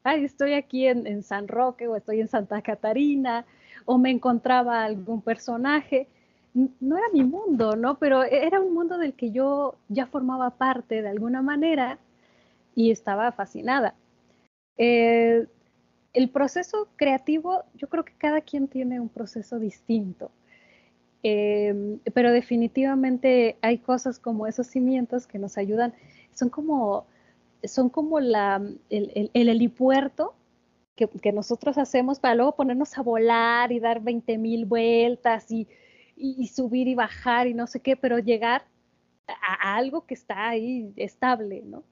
Ay, estoy aquí en San Roque o estoy en Santa Catarina o me encontraba algún personaje. No era mi mundo, ¿no? Pero era un mundo del que yo ya formaba parte de alguna manera y estaba fascinada. Eh, el proceso creativo, yo creo que cada quien tiene un proceso distinto, pero definitivamente hay cosas como esos cimientos que nos ayudan, son como, son como el helipuerto que nosotros hacemos para luego ponernos a volar y dar 20,000 vueltas y subir y bajar y no sé qué, pero llegar a algo que está ahí estable, ¿no?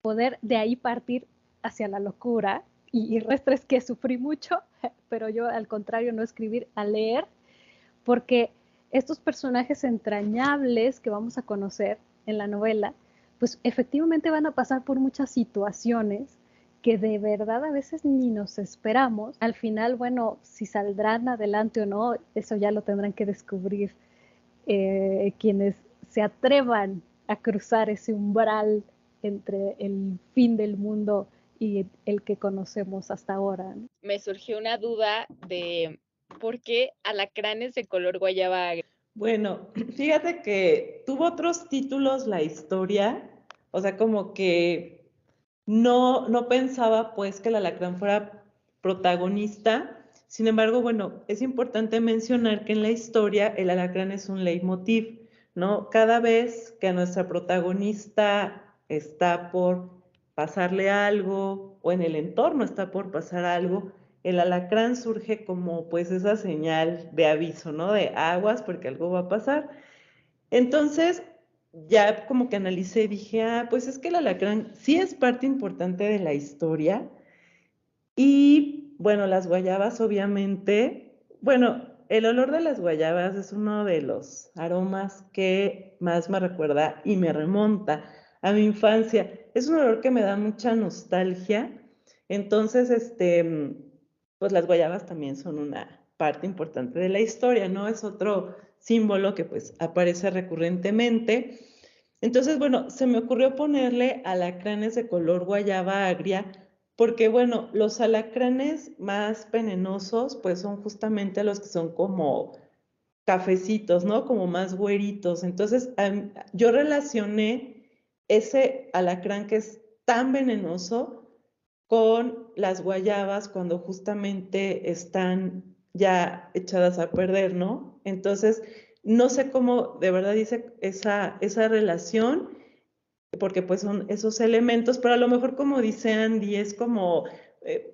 Poder de ahí partir hacia la locura y resto es que sufrí mucho, pero yo al contrario no escribir, a leer, porque estos personajes entrañables que vamos a conocer en la novela, pues efectivamente van a pasar por muchas situaciones que de verdad a veces ni nos esperamos. Al final, bueno, si saldrán adelante o no, eso ya lo tendrán que descubrir quienes se atrevan a cruzar ese umbral entre el fin del mundo y el que conocemos hasta ahora, ¿no? Me surgió una duda de por qué alacranes de color guayaba agria. Bueno, fíjate que tuvo otros títulos la historia, o sea, como que no pensaba pues que el alacrán fuera protagonista. Sin embargo, bueno, es importante mencionar que en la historia el alacrán es un leitmotiv, ¿no? Cada vez que a nuestra protagonista está por pasarle algo o en el entorno está por pasar algo, el alacrán surge como pues esa señal de aviso, ¿no? De aguas porque algo va a pasar. Entonces, ya como que analicé y dije, pues es que el alacrán sí es parte importante de la historia. Y bueno, las guayabas obviamente, bueno, el olor de las guayabas es uno de los aromas que más me recuerda y me remonta a mi infancia. Es un olor que me da mucha nostalgia. Entonces, pues las guayabas también son una parte importante de la historia, ¿no? Es otro símbolo que pues aparece recurrentemente. Entonces, bueno, se me ocurrió ponerle alacranes de color guayaba agria porque, bueno, los alacranes más venenosos pues son justamente los que son como cafecitos, ¿no? Como más güeritos. Entonces, yo relacioné ese alacrán que es tan venenoso con las guayabas cuando justamente están ya echadas a perder, ¿no? Entonces, no sé cómo de verdad hice esa relación, porque pues son esos elementos, pero a lo mejor como dice Andy, es como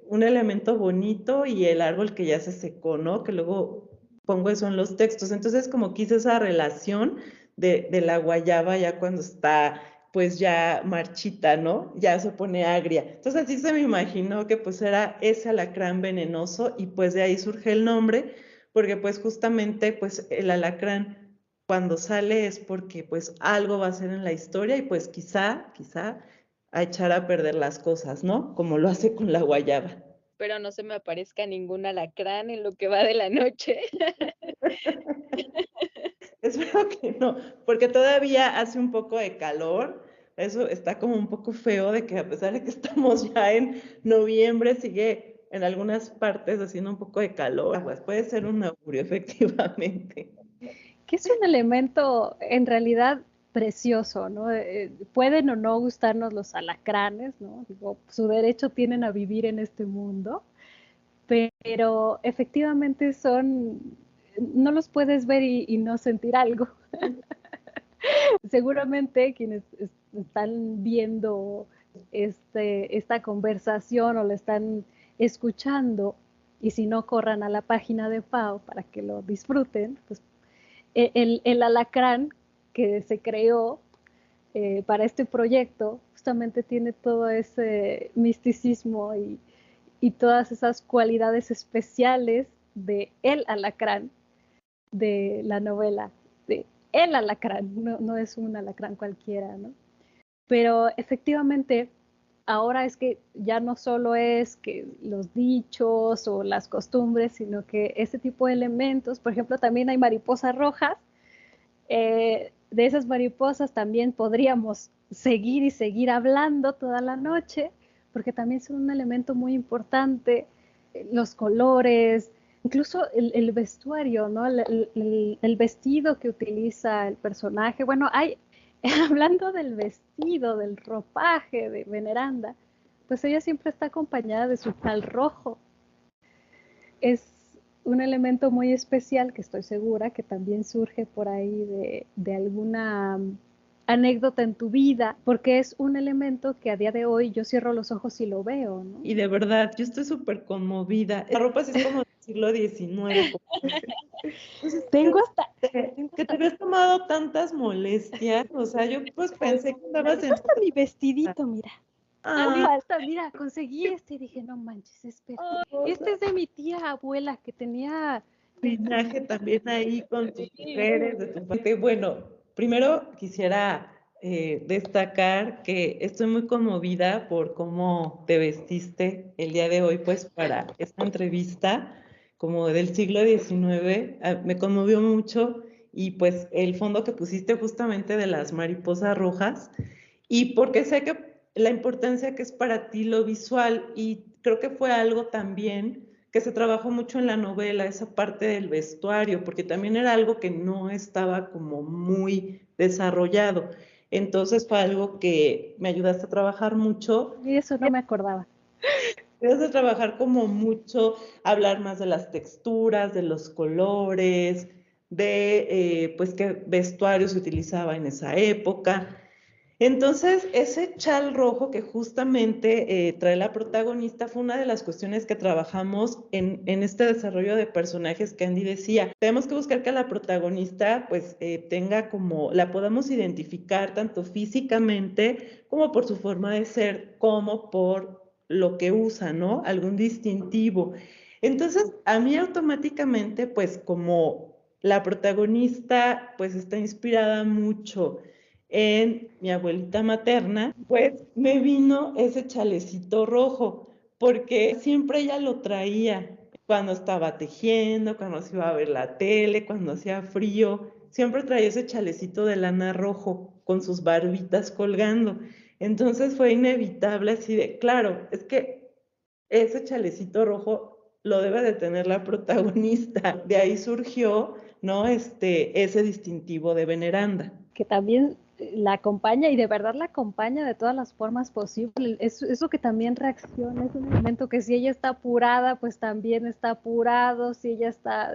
un elemento bonito y el árbol que ya se secó, ¿no? Que luego pongo eso en los textos. Entonces como quise esa relación de la guayaba ya cuando está pues ya marchita, ¿no? Ya se pone agria. Entonces así se me imaginó que pues era ese alacrán venenoso y pues de ahí surge el nombre, porque pues justamente pues el alacrán cuando sale es porque pues algo va a ser en la historia y pues quizá a echar a perder las cosas, ¿no? Como lo hace con la guayaba. Pero no se me aparezca ningún alacrán en lo que va de la noche. Espero que no, porque todavía hace un poco de calor. Eso está como un poco feo de que a pesar de que estamos ya en noviembre, sigue en algunas partes haciendo un poco de calor. Pues puede ser un augurio, efectivamente. Que es un elemento en realidad precioso, ¿no? Pueden o no gustarnos los alacranes, ¿no? Digo, su derecho tienen a vivir en este mundo, pero efectivamente no los puedes ver y no sentir algo. Seguramente quienes están viendo esta conversación o la están escuchando, y si no, corran a la página de Pau para que lo disfruten, pues el alacrán que se creó para este proyecto justamente tiene todo ese misticismo y todas esas cualidades especiales de el alacrán de la novela, de el alacrán, no es un alacrán cualquiera, ¿no? Pero efectivamente, ahora es que ya no solo es que los dichos o las costumbres, sino que ese tipo de elementos, por ejemplo, también hay mariposas rojas, de esas mariposas también podríamos seguir y seguir hablando toda la noche, porque también son un elemento muy importante, los colores, incluso el vestuario, ¿no? El vestido que utiliza el personaje. Bueno, hablando del vestido, del ropaje de Veneranda, pues ella siempre está acompañada de su chal rojo. Es un elemento muy especial que estoy segura que también surge por ahí de alguna anécdota en tu vida, porque es un elemento que a día de hoy yo cierro los ojos y lo veo, ¿no? Y de verdad, yo estoy súper conmovida. La ropa sí es como del siglo XIX. Entonces, Tengo hasta... que te habías tomado tantas molestias. O sea, yo pues pensé que andabas en... Hasta mi vestidito, mira. Ah, Hasta, mira, conseguí y dije, no manches, espera. Este es de mi tía abuela que tenía... linaje también ahí con tus mujeres, de tu parte. Bueno, primero quisiera destacar que estoy muy conmovida por cómo te vestiste el día de hoy, pues para esta entrevista, como del siglo XIX, me conmovió mucho y pues el fondo que pusiste justamente de las mariposas rojas y porque sé que la importancia que es para ti lo visual y creo que fue algo también que se trabajó mucho en la novela, esa parte del vestuario, porque también era algo que no estaba como muy desarrollado. Entonces fue algo que me ayudaste a trabajar mucho. Y eso no me acordaba. Me ayudaste a trabajar como mucho, hablar más de las texturas, de los colores, de pues qué vestuario se utilizaba en esa época. Entonces, ese chal rojo que justamente trae la protagonista fue una de las cuestiones que trabajamos en este desarrollo de personajes que Andy decía. Tenemos que buscar que la protagonista pues tenga como, la podamos identificar tanto físicamente como por su forma de ser, como por lo que usa, ¿no? Algún distintivo. Entonces, a mí automáticamente, pues como la protagonista pues está inspirada mucho en mi abuelita materna, pues me vino ese chalecito rojo, porque siempre ella lo traía cuando estaba tejiendo, cuando se iba a ver la tele, cuando hacía frío, siempre traía ese chalecito de lana rojo con sus barbitas colgando. Entonces fue inevitable así de, claro, es que ese chalecito rojo lo debe de tener la protagonista. De ahí surgió, ¿no? Ese distintivo de Veneranda. Que también la acompaña y de verdad la acompaña de todas las formas posibles. Eso que también reacciona, es un elemento que si ella está apurada, pues también está apurado, si ella está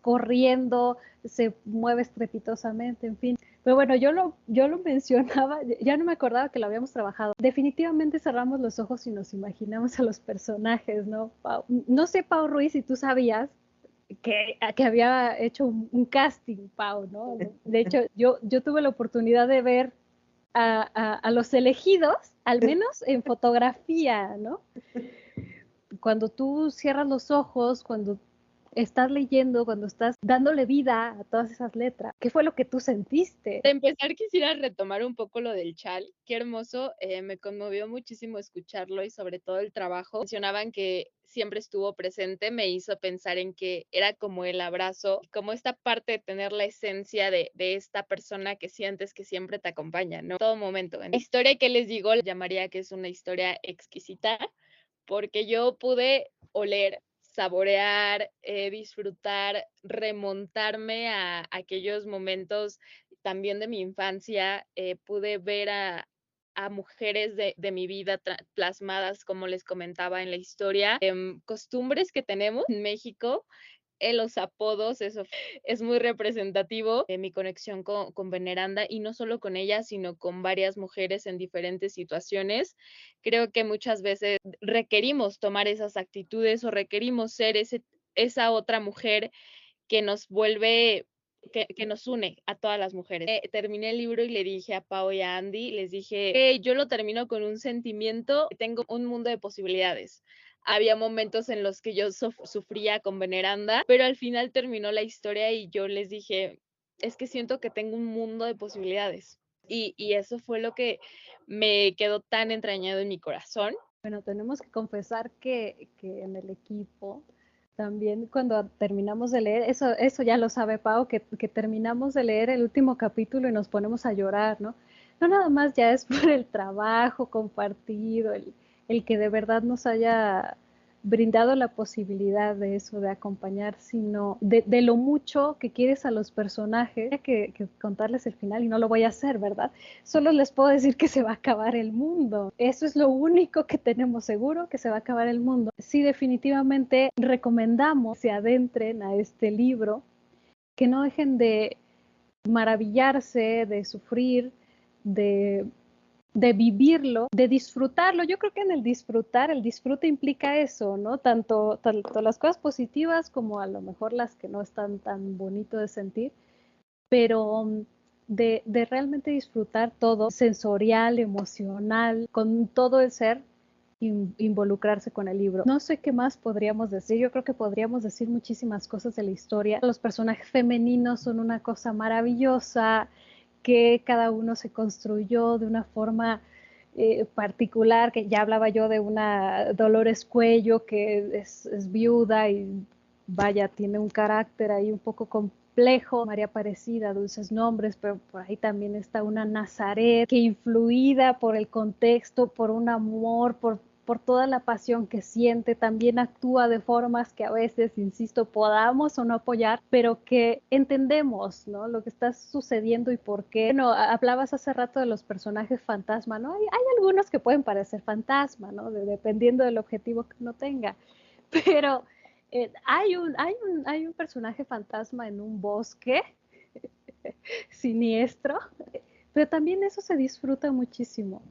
corriendo, se mueve estrepitosamente, en fin. Pero bueno, yo lo mencionaba, ya no me acordaba que lo habíamos trabajado. Definitivamente cerramos los ojos y nos imaginamos a los personajes, ¿no, Pau? No sé, Pau Ruiz, si tú sabías que había hecho un casting, Pau, ¿no? De hecho, yo tuve la oportunidad de ver a los elegidos, al menos en fotografía, ¿no? Cuando tú cierras los ojos, cuando estás leyendo, cuando estás dándole vida a todas esas letras, ¿qué fue lo que tú sentiste? De empezar, quisiera retomar un poco lo del chal. Qué hermoso, me conmovió muchísimo escucharlo y sobre todo el trabajo. Mencionaban que siempre estuvo presente, me hizo pensar en que era como el abrazo, como esta parte de tener la esencia de esta persona que sientes que siempre te acompaña, ¿no? En todo momento. En la historia que les digo, llamaría que es una historia exquisita, porque yo pude oler, saborear, disfrutar, remontarme a aquellos momentos también de mi infancia, pude ver a mujeres de mi vida plasmadas, como les comentaba en la historia, costumbres que tenemos en México, los apodos, eso es muy representativo de mi conexión con Veneranda, y no solo con ella, sino con varias mujeres en diferentes situaciones. Creo que muchas veces requerimos tomar esas actitudes o requerimos ser esa otra mujer que nos vuelve, que nos une a todas las mujeres. Terminé el libro y le dije a Pau y a Andy, les dije, hey, yo lo termino con un sentimiento, tengo un mundo de posibilidades. Había momentos en los que yo sufría con Veneranda, pero al final terminó la historia y yo les dije, es que siento que tengo un mundo de posibilidades. Y eso fue lo que me quedó tan entrañado en mi corazón. Bueno, tenemos que confesar que en el equipo también cuando terminamos de leer, eso ya lo sabe Pau, que terminamos de leer el último capítulo y nos ponemos a llorar, ¿no? No nada más ya es por el trabajo compartido, el que de verdad nos haya brindado la posibilidad de eso, de acompañar, sino de lo mucho que quieres a los personajes, que contarles el final y no lo voy a hacer, ¿verdad? Solo les puedo decir que se va a acabar el mundo. Eso es lo único que tenemos seguro, que se va a acabar el mundo. Sí, definitivamente recomendamos que se adentren a este libro, que no dejen de maravillarse, de sufrir, de vivirlo, de disfrutarlo. Yo creo que en el disfrute implica eso, ¿no? Tanto las cosas positivas como a lo mejor las que no están tan bonito de sentir, pero de realmente disfrutar todo, sensorial, emocional, con todo el ser, involucrarse con el libro. No sé qué más podríamos decir, yo creo que podríamos decir muchísimas cosas de la historia. Los personajes femeninos son una cosa maravillosa, que cada uno se construyó de una forma particular, que ya hablaba yo de una Dolores Cuello, que es viuda y vaya, tiene un carácter ahí un poco complejo. María Aparecida, Dulces Nombres, pero por ahí también está una Nazaret, que influida por el contexto, por un amor, por toda la pasión que siente, también actúa de formas que a veces, insisto, podamos o no apoyar, pero que entendemos, ¿no? Lo que está sucediendo y por qué. Bueno, hablabas hace rato de los personajes fantasma, ¿no? Hay algunos que pueden parecer fantasma, ¿no? Dependiendo del objetivo que uno tenga, pero hay un personaje fantasma en un bosque siniestro, pero también eso se disfruta muchísimo.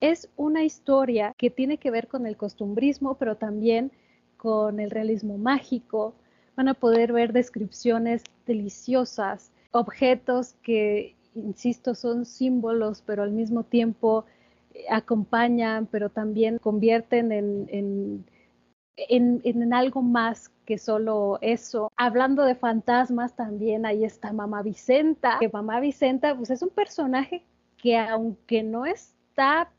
Es una historia que tiene que ver con el costumbrismo, pero también con el realismo mágico. Van a poder ver descripciones deliciosas, objetos que, insisto, son símbolos, pero al mismo tiempo acompañan, pero también convierten en algo más que solo eso. Hablando de fantasmas, también ahí está Mamá Vicenta, que Mamá Vicenta pues, es un personaje que aunque no está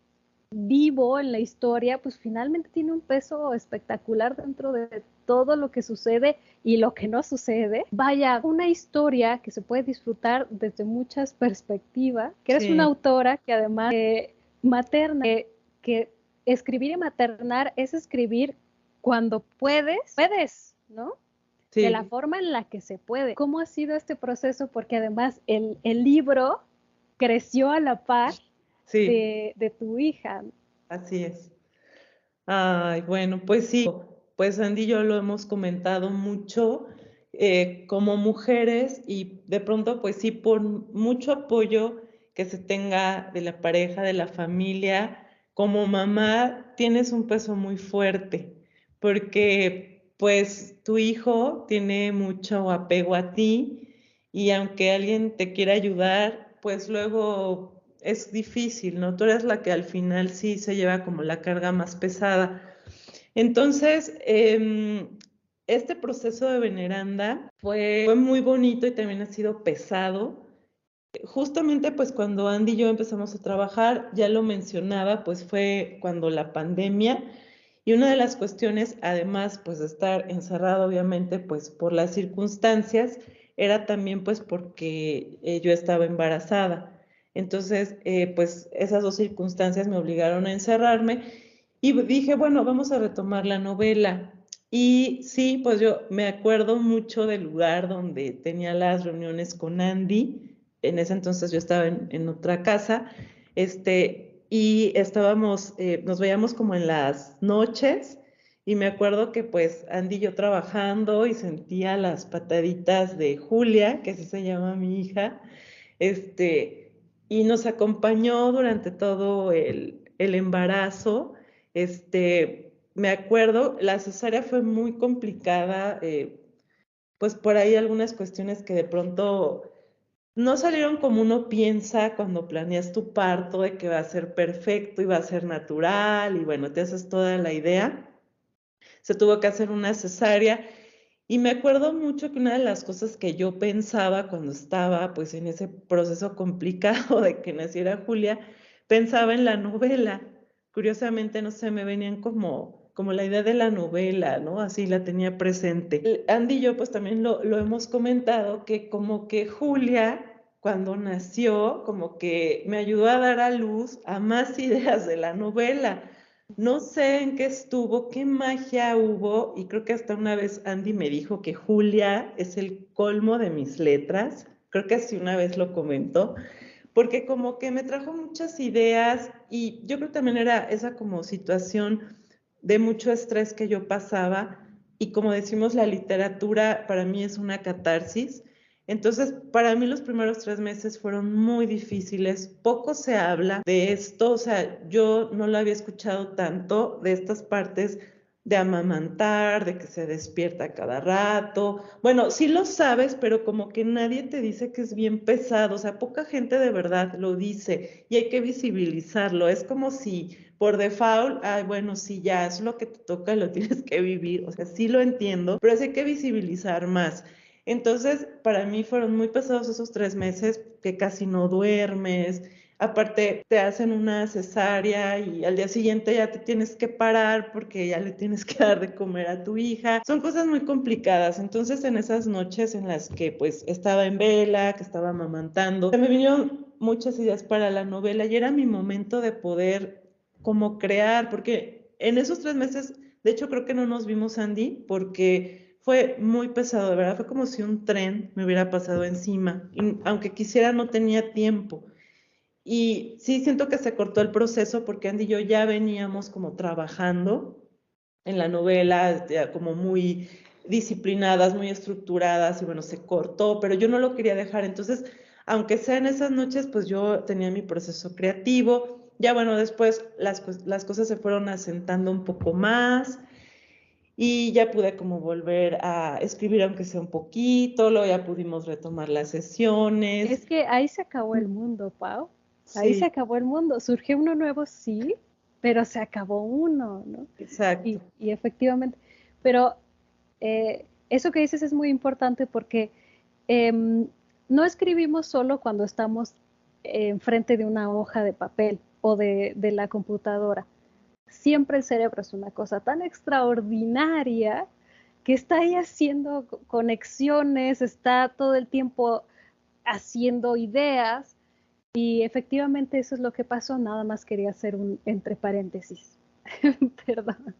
vivo en la historia, pues finalmente tiene un peso espectacular dentro de todo lo que sucede y lo que no sucede. Vaya, una historia que se puede disfrutar desde muchas perspectivas, que eres una autora que además materna, que escribir y maternar es escribir cuando puedes, ¿no? Sí. De la forma en la que se puede. ¿Cómo ha sido este proceso? Porque además el libro creció a la par sí. de tu hija. Así es. Ay, bueno, pues sí, pues Andy y yo lo hemos comentado mucho, como mujeres y de pronto pues sí por mucho apoyo que se tenga de la pareja, de la familia, como mamá tienes un peso muy fuerte porque pues tu hijo tiene mucho apego a ti y aunque alguien te quiera ayudar, pues luego es difícil, ¿no? Tú eres la que al final sí se lleva como la carga más pesada. Entonces, este proceso de veneranda fue muy bonito y también ha sido pesado. Justamente pues cuando Andy y yo empezamos a trabajar, ya lo mencionaba, pues fue cuando la pandemia y una de las cuestiones, además pues de estar encerrado obviamente pues por las circunstancias, era también pues porque yo estaba embarazada. Entonces pues esas dos circunstancias me obligaron a encerrarme y dije, bueno, vamos a retomar la novela. Y sí, pues yo me acuerdo mucho del lugar donde tenía las reuniones con Andy. En ese entonces yo estaba en otra casa, y estábamos, nos veíamos como en las noches, y me acuerdo que pues Andy y yo trabajando y sentía las pataditas de Julia, que así se llama mi hija, y nos acompañó durante todo el embarazo. Me acuerdo, la cesárea fue muy complicada, pues por ahí algunas cuestiones que de pronto no salieron como uno piensa cuando planeas tu parto, de que va a ser perfecto y va a ser natural, y bueno, te haces toda la idea. Se tuvo que hacer una cesárea, y me acuerdo mucho que una de las cosas que yo pensaba cuando estaba pues en ese proceso complicado de que naciera Julia, pensaba en la novela. Curiosamente, no sé, me venían como la idea de la novela, ¿no? Así la tenía presente. Andy y yo pues también lo hemos comentado, que como que Julia cuando nació, como que me ayudó a dar a luz a más ideas de la novela. No sé en qué estuvo, qué magia hubo, y creo que hasta una vez Andy me dijo que Julia es el colmo de mis letras, creo que así una vez lo comentó, porque como que me trajo muchas ideas, y yo creo que también era esa como situación de mucho estrés que yo pasaba, y como decimos, la literatura para mí es una catarsis. Entonces, para mí los primeros 3 meses fueron muy difíciles, poco se habla de esto, o sea, yo no lo había escuchado tanto de estas partes de amamantar, de que se despierta cada rato. Bueno, sí lo sabes, pero como que nadie te dice que es bien pesado, o sea, poca gente de verdad lo dice y hay que visibilizarlo. Es como si por default, ay, bueno, sí, ya es lo que te toca y lo tienes que vivir, o sea, sí lo entiendo, pero sí hay que visibilizar más. Entonces, para mí fueron muy pesados esos 3 meses, que casi no duermes. Aparte, te hacen una cesárea y al día siguiente ya te tienes que parar porque ya le tienes que dar de comer a tu hija. Son cosas muy complicadas. Entonces, en esas noches en las que pues estaba en vela, que estaba amamantando, me vinieron muchas ideas para la novela y era mi momento de poder como crear, porque en esos 3 meses, de hecho creo que no nos vimos, Andy, porque fue muy pesado, de verdad, fue como si un tren me hubiera pasado encima, y aunque quisiera no tenía tiempo. Y sí siento que se cortó el proceso porque Andy y yo ya veníamos como trabajando en la novela, ya como muy disciplinadas, muy estructuradas, y bueno, se cortó, pero yo no lo quería dejar. Entonces, aunque sea en esas noches, pues yo tenía mi proceso creativo. Ya bueno, después las cosas se fueron asentando un poco más y ya pude como volver a escribir, aunque sea un poquito, luego ya pudimos retomar las sesiones. Es que ahí se acabó el mundo, Pau. Ahí se Sí, acabó el mundo. Surgió uno nuevo, sí, pero se acabó uno, ¿no? exacto. Y efectivamente, pero eso que dices es muy importante porque no escribimos solo cuando estamos enfrente de una hoja de papel o de la computadora. Siempre el cerebro es una cosa tan extraordinaria que está ahí haciendo conexiones, está todo el tiempo haciendo ideas y efectivamente eso es lo que pasó, nada más quería hacer un entre paréntesis. Perdón.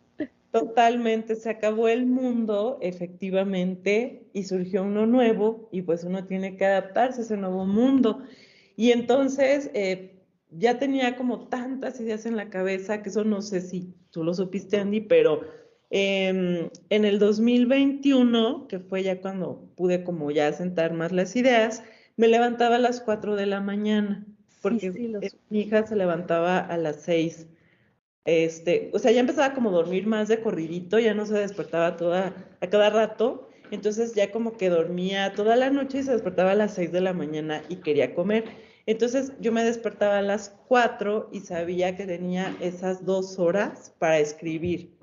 Totalmente, se acabó el mundo, efectivamente, y surgió uno nuevo, y pues uno tiene que adaptarse a ese nuevo mundo. Y entonces ya tenía como tantas ideas en la cabeza, que eso no sé si tú lo supiste, Andy, pero En el 2021, que fue ya cuando pude como ya sentar más las ideas, me levantaba a las 4 de la mañana, porque mi hija se levantaba a las 6. O sea, ya empezaba como a dormir más de corridito, ya no se despertaba a cada rato, entonces ya como que dormía toda la noche y se despertaba a las 6 de la mañana y quería comer. Entonces yo me despertaba a las 4 y sabía que tenía esas 2 horas para escribir.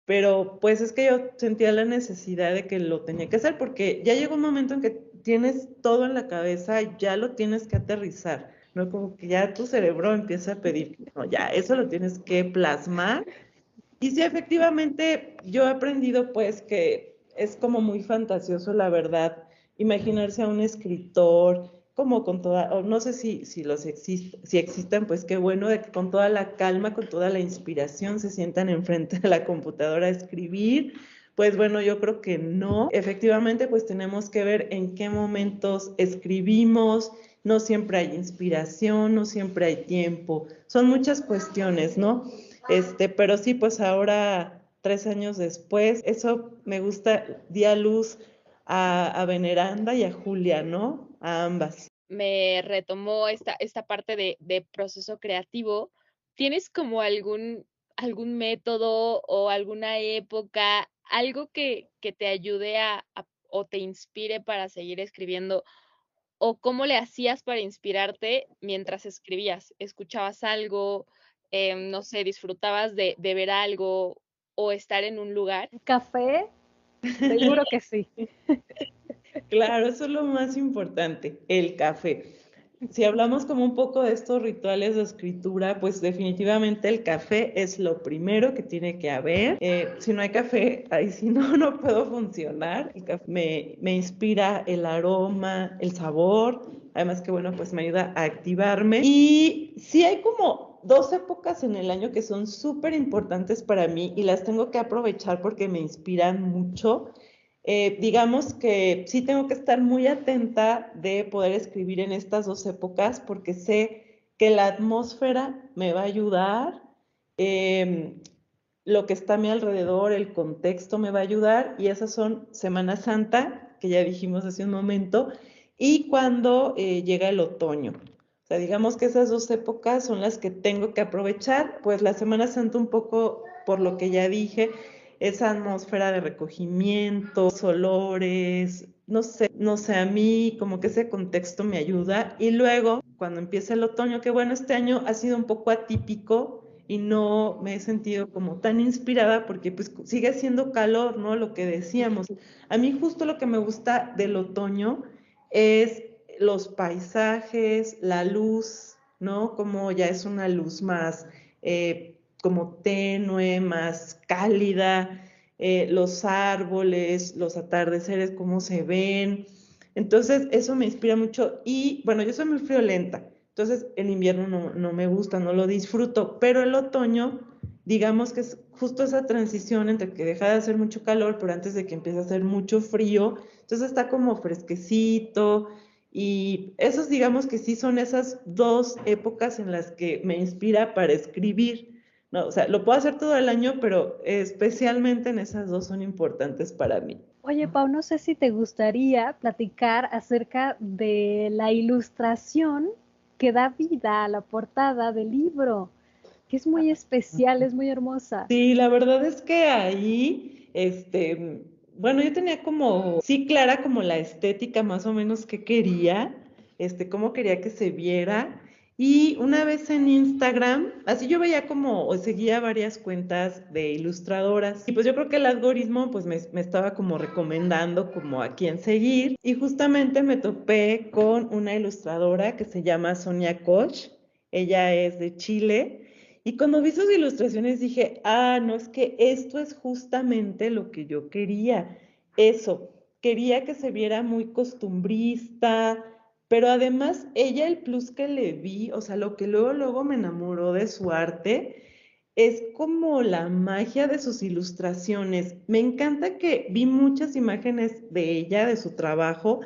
Pero pues es que yo sentía la necesidad de que lo tenía que hacer porque ya llegó un momento en que tienes todo en la cabeza y ya lo tienes que aterrizar, ¿no? Como que ya tu cerebro empieza a pedir, no, ya eso lo tienes que plasmar. Y sí, efectivamente, yo he aprendido pues que es como muy fantasioso, la verdad, imaginarse a un escritor como con toda, o no sé si existen, pues qué bueno, de que con toda la calma, con toda la inspiración se sientan enfrente de la computadora a escribir. Pues bueno, yo creo que no. Efectivamente, pues tenemos que ver en qué momentos escribimos, no siempre hay inspiración, no siempre hay tiempo, son muchas cuestiones, ¿no? Pero sí, pues ahora, 3 años después, eso me gusta, di a luz a Veneranda y a Julia, ¿no? A ambas. Me retomó esta parte de proceso creativo. ¿Tienes como algún método o alguna época, algo que te ayude o te inspire para seguir escribiendo? ¿O cómo le hacías para inspirarte mientras escribías? ¿Escuchabas algo? No sé, disfrutabas de ver algo o estar en un lugar. ¿Café? Seguro que sí. Claro, eso es lo más importante, el café. Si hablamos como un poco de estos rituales de escritura, pues definitivamente el café es lo primero que tiene que haber. Si no hay café, ahí sí no puedo funcionar. El café me inspira el aroma, el sabor, además que bueno, pues me ayuda a activarme. Y sí hay como 2 épocas en el año que son súper importantes para mí y las tengo que aprovechar porque me inspiran mucho. Digamos que sí tengo que estar muy atenta de poder escribir en estas 2 épocas porque sé que la atmósfera me va a ayudar, lo que está a mi alrededor, el contexto me va a ayudar y esas son Semana Santa, que ya dijimos hace un momento, y cuando llega el otoño. O sea, digamos que esas 2 épocas son las que tengo que aprovechar, pues la Semana Santa un poco por lo que ya dije, esa atmósfera de recogimiento, olores, no sé, a mí como que ese contexto me ayuda. Y luego, cuando empieza el otoño, que bueno, este año ha sido un poco atípico y no me he sentido como tan inspirada porque pues sigue haciendo calor, ¿no? Lo que decíamos. A mí justo lo que me gusta del otoño es los paisajes, la luz, ¿no? Como ya es una luz más como tenue, más cálida, los árboles, los atardeceres, cómo se ven. Entonces, eso me inspira mucho. Y bueno, yo soy muy friolenta, entonces el invierno no me gusta, no lo disfruto, pero el otoño, digamos que es justo esa transición entre que deja de hacer mucho calor, pero antes de que empiece a hacer mucho frío, entonces está como fresquecito. Y esos digamos que sí son esas 2 épocas en las que me inspira para escribir. No, o sea, lo puedo hacer todo el año, pero especialmente en esas 2 son importantes para mí. Oye, Pau, no sé si te gustaría platicar acerca de la ilustración que da vida a la portada del libro, que es muy especial, es muy hermosa. Sí, la verdad es que ahí, bueno, yo tenía como, sí, clara como la estética más o menos que quería, cómo quería que se viera. Y una vez en Instagram, así yo veía como, o seguía varias cuentas de ilustradoras. Y pues yo creo que el algoritmo pues me estaba como recomendando como a quién seguir. Y justamente me topé con una ilustradora que se llama Sonia Koch. Ella es de Chile. Y cuando vi sus ilustraciones dije, no, es que esto es justamente lo que yo quería. Eso, quería que se viera muy costumbrista, pero además ella el plus que le vi, o sea, lo que luego me enamoró de su arte, es como la magia de sus ilustraciones. Me encanta que vi muchas imágenes de ella, de su trabajo,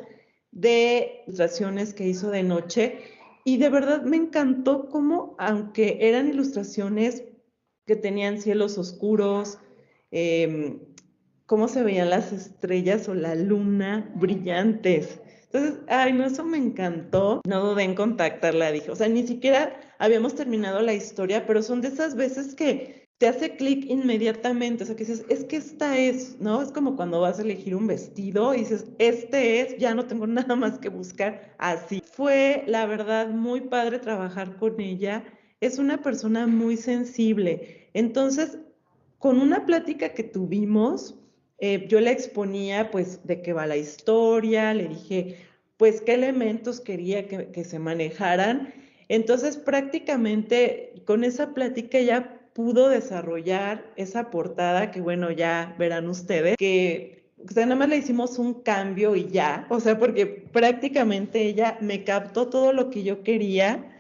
de ilustraciones que hizo de noche. Y de verdad me encantó cómo, aunque eran ilustraciones que tenían cielos oscuros, cómo se veían las estrellas o la luna brillantes. Entonces, ay, no, eso me encantó. No dudé en contactarla, dije, o sea, ni siquiera habíamos terminado la historia, pero son de esas veces que te hace clic inmediatamente, o sea, que dices, es que esta es, ¿no? Es como cuando vas a elegir un vestido y dices, este es, ya no tengo nada más que buscar, así. Fue, la verdad, muy padre trabajar con ella. Es una persona muy sensible. Entonces, con una plática que tuvimos, yo le exponía pues de qué va la historia, le dije pues qué elementos quería que se manejaran. Entonces prácticamente con esa plática ya pudo desarrollar esa portada que bueno, ya verán ustedes, que o sea, nada más le hicimos un cambio y ya, o sea, porque prácticamente ella me captó todo lo que yo quería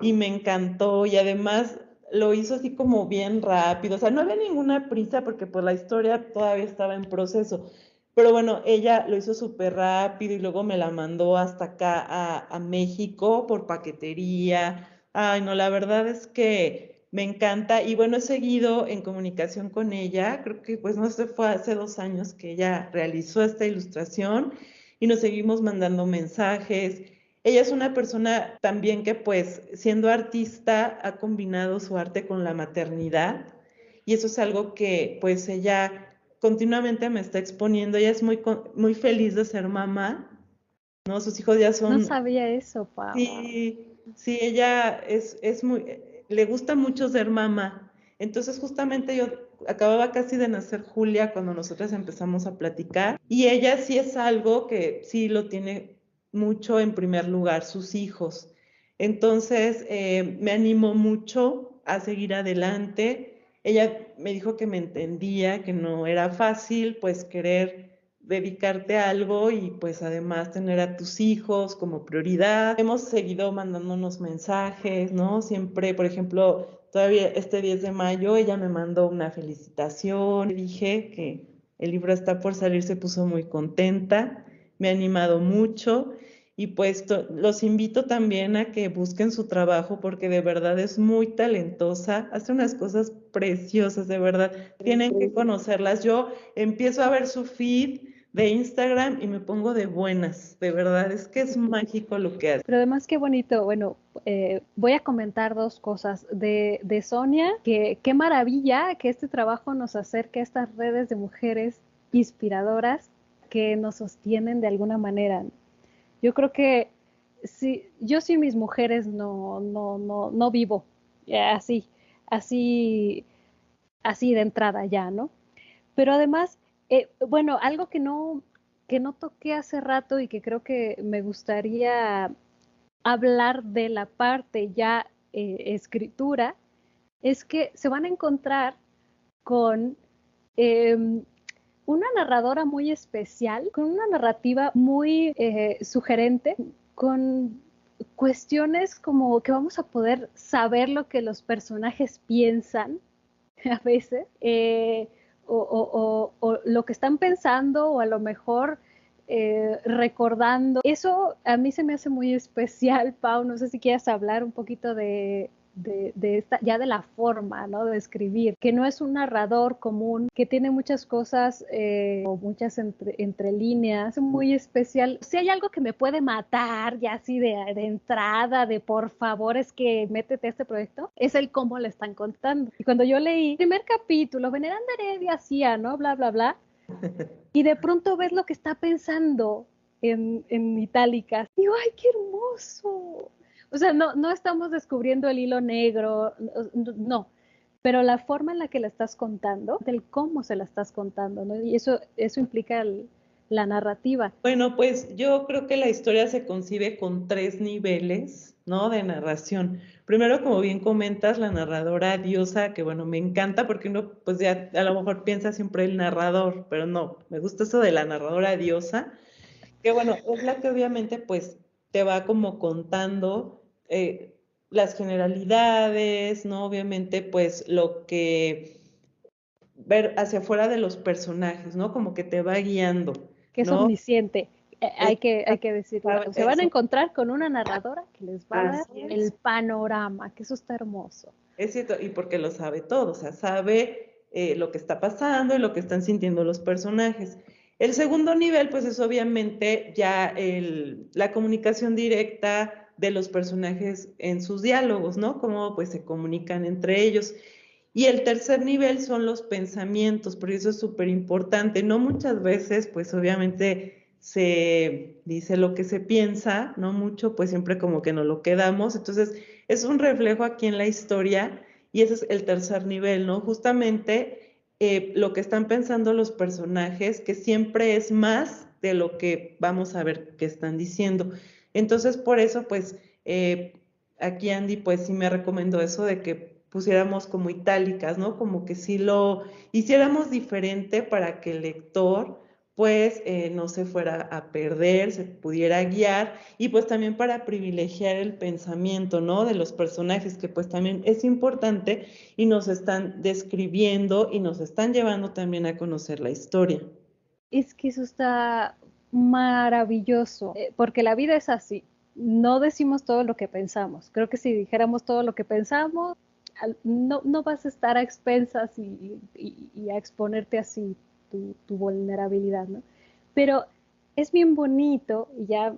y me encantó y además lo hizo así como bien rápido, o sea, no había ninguna prisa porque pues la historia todavía estaba en proceso, pero bueno, ella lo hizo súper rápido y luego me la mandó hasta acá a México por paquetería. Ay, no, la verdad es que me encanta y bueno, he seguido en comunicación con ella, creo que pues no sé, fue hace 2 años que ella realizó esta ilustración y nos seguimos mandando mensajes. Ella es una persona también que pues siendo artista ha combinado su arte con la maternidad y eso es algo que pues ella continuamente me está exponiendo. Ella es muy feliz de ser mamá, ¿no? Sus hijos ya No son, sabía eso, Pau. sí, ella es muy, le gusta mucho ser mamá. Entonces justamente yo acababa casi de nacer Julia cuando nosotras empezamos a platicar y ella sí es algo que sí lo tiene mucho en primer lugar, sus hijos. Entonces me animó mucho a seguir adelante. Ella me dijo que me entendía, que no era fácil pues querer dedicarte a algo y pues además tener a tus hijos como prioridad. Hemos seguido mandándonos mensajes, ¿no? Siempre, por ejemplo, todavía este 10 de mayo ella me mandó una felicitación, le dije que el libro está por salir, se puso muy contenta, me ha animado mucho y pues los invito también a que busquen su trabajo porque de verdad es muy talentosa, hace unas cosas preciosas, de verdad, tienen que conocerlas. Yo empiezo a ver su feed de Instagram y me pongo de buenas, de verdad, es que es mágico lo que hace. Pero además qué bonito, bueno, voy a comentar dos cosas de Sonia, que qué maravilla que este trabajo nos acerque a estas redes de mujeres inspiradoras que nos sostienen de alguna manera. Yo creo que si, yo sin mis mujeres no vivo así, así, así de entrada ya, ¿no? Pero además, bueno, algo que no toqué hace rato y que creo que me gustaría hablar de la parte ya escritura, es que se van a encontrar con eh, una narradora muy especial, con una narrativa muy sugerente, con cuestiones como que vamos a poder saber lo que los personajes piensan a veces, o lo que están pensando, o a lo mejor recordando. Eso a mí se me hace muy especial, Pau. No sé si quieras hablar un poquito de esta, ya de la forma, ¿no? De escribir, que no es un narrador común, que tiene muchas cosas, o muchas entre líneas, muy especial. Si hay algo que me puede matar, ya así de entrada, de por favor, es que métete a este proyecto, es el cómo le están contando. Y cuando yo leí el primer capítulo, Veneranda Heredia hacía, ¿no? Bla, bla, bla. Y de pronto ves lo que está pensando en itálicas. Digo, ¡ay, qué hermoso! O sea, no estamos descubriendo el hilo negro, no, pero la forma en la que la estás contando, del cómo se la estás contando, ¿no? Y eso implica la narrativa. Bueno, pues yo creo que la historia se concibe con 3 niveles, ¿no? De narración. Primero, como bien comentas, la narradora diosa, que bueno, me encanta porque uno pues ya a lo mejor piensa siempre el narrador, pero no, me gusta eso de la narradora diosa, que bueno, es la que obviamente pues te va como contando las generalidades, ¿no? Obviamente pues lo que ver hacia afuera de los personajes, ¿no? Como que te va guiando, Que es ¿no? omnisciente. Hay que decirlo. Se van a Eso, encontrar con una narradora que les va a dar así el es. panorama, que eso está hermoso. Es cierto, y porque lo sabe todo, o sea, sabe lo que está pasando y lo que están sintiendo los personajes. El segundo nivel, pues es obviamente ya la comunicación directa de los personajes en sus diálogos, ¿no? Cómo pues se comunican entre ellos. Y el tercer nivel son los pensamientos, porque eso es súper importante. No muchas veces, pues obviamente se dice lo que se piensa, no mucho, pues siempre como que nos lo quedamos. Entonces, es un reflejo aquí en la historia y ese es el tercer nivel, ¿no? Justamente lo que están pensando los personajes, que siempre es más de lo que vamos a ver que están diciendo. Entonces, por eso, pues, aquí Andy, pues sí me recomendó eso de que pusiéramos como itálicas, ¿no? Como que sí lo hiciéramos diferente para que el lector, pues, no se fuera a perder, se pudiera guiar y pues también para privilegiar el pensamiento, ¿no? De los personajes, que pues también es importante y nos están describiendo y nos están llevando también a conocer la historia. Es que eso está maravilloso, porque la vida es así. No decimos todo lo que pensamos. Creo que si dijéramos todo lo que pensamos, no vas a estar a expensas y a exponerte así tu vulnerabilidad, ¿no? Pero es bien bonito, y ya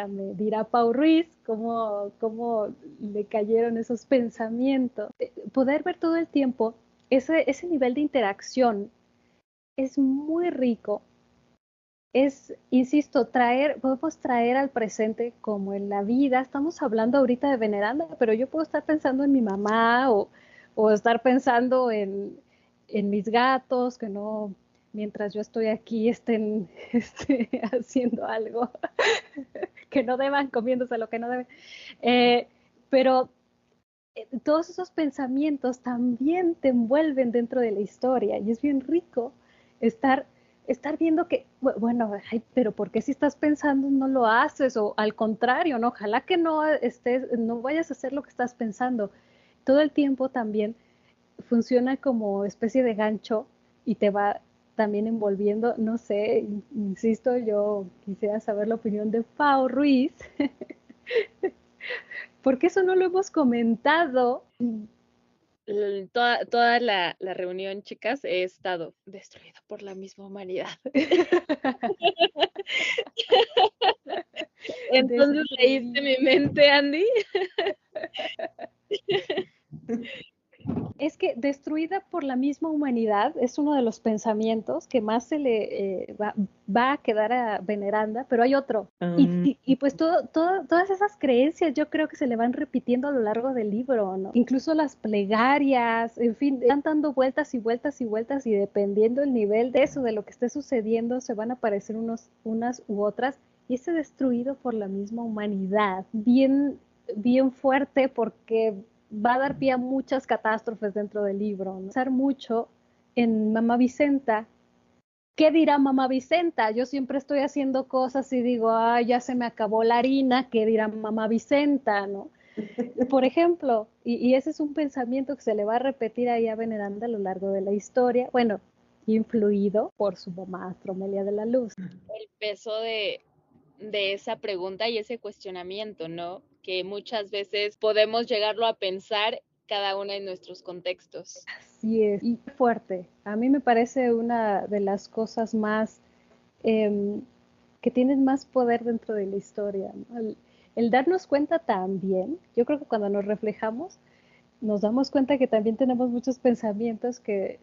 me dirá Pau Ruiz cómo le cayeron esos pensamientos. Poder ver todo el tiempo ese nivel de interacción es muy rico. Es, insisto, podemos traer al presente como en la vida. Estamos hablando ahorita de veneranda, pero yo puedo estar pensando en mi mamá o estar pensando en mis gatos, que no, mientras yo estoy aquí, estén haciendo algo que no deban, comiéndose lo que no deben. Pero todos esos pensamientos también te envuelven dentro de la historia y es bien rico estar viendo que, bueno, ay, pero ¿por qué si estás pensando no lo haces? O al contrario, ¿no? Ojalá que no vayas a hacer lo que estás pensando. Todo el tiempo también funciona como especie de gancho y te va también envolviendo, no sé, insisto, yo quisiera saber la opinión de Pau Ruiz, porque eso no lo hemos comentado. Toda la reunión, chicas, he estado destruida por la misma humanidad. Entonces leíste mi mente, Andy. Es que destruida por la misma humanidad es uno de los pensamientos que más se le va a quedar a Veneranda, pero hay otro. Y pues todas esas creencias yo creo que se le van repitiendo a lo largo del libro, ¿no? Incluso las plegarias, en fin, van dando vueltas y vueltas y vueltas y dependiendo el nivel de eso, de lo que esté sucediendo, se van a aparecer unas u otras. Y ese destruido por la misma humanidad, bien fuerte porque va a dar pie a muchas catástrofes dentro del libro, ¿no? Pensar mucho en Mamá Vicenta. ¿Qué dirá Mamá Vicenta? Yo siempre estoy haciendo cosas y digo, ah, ya se me acabó la harina, ¿qué dirá Mamá Vicenta? ¿No? Por ejemplo, y ese es un pensamiento que se le va a repetir ahí a Veneranda a lo largo de la historia, bueno, influido por su mamá Astromelia de la Luz. El peso de esa pregunta y ese cuestionamiento, ¿no? Que muchas veces podemos llegarlo a pensar cada una en nuestros contextos. Así es, y fuerte. A mí me parece una de las cosas más que tienen más poder dentro de la historia, ¿no? El darnos cuenta también, yo creo que cuando nos reflejamos, nos damos cuenta que también tenemos muchos pensamientos que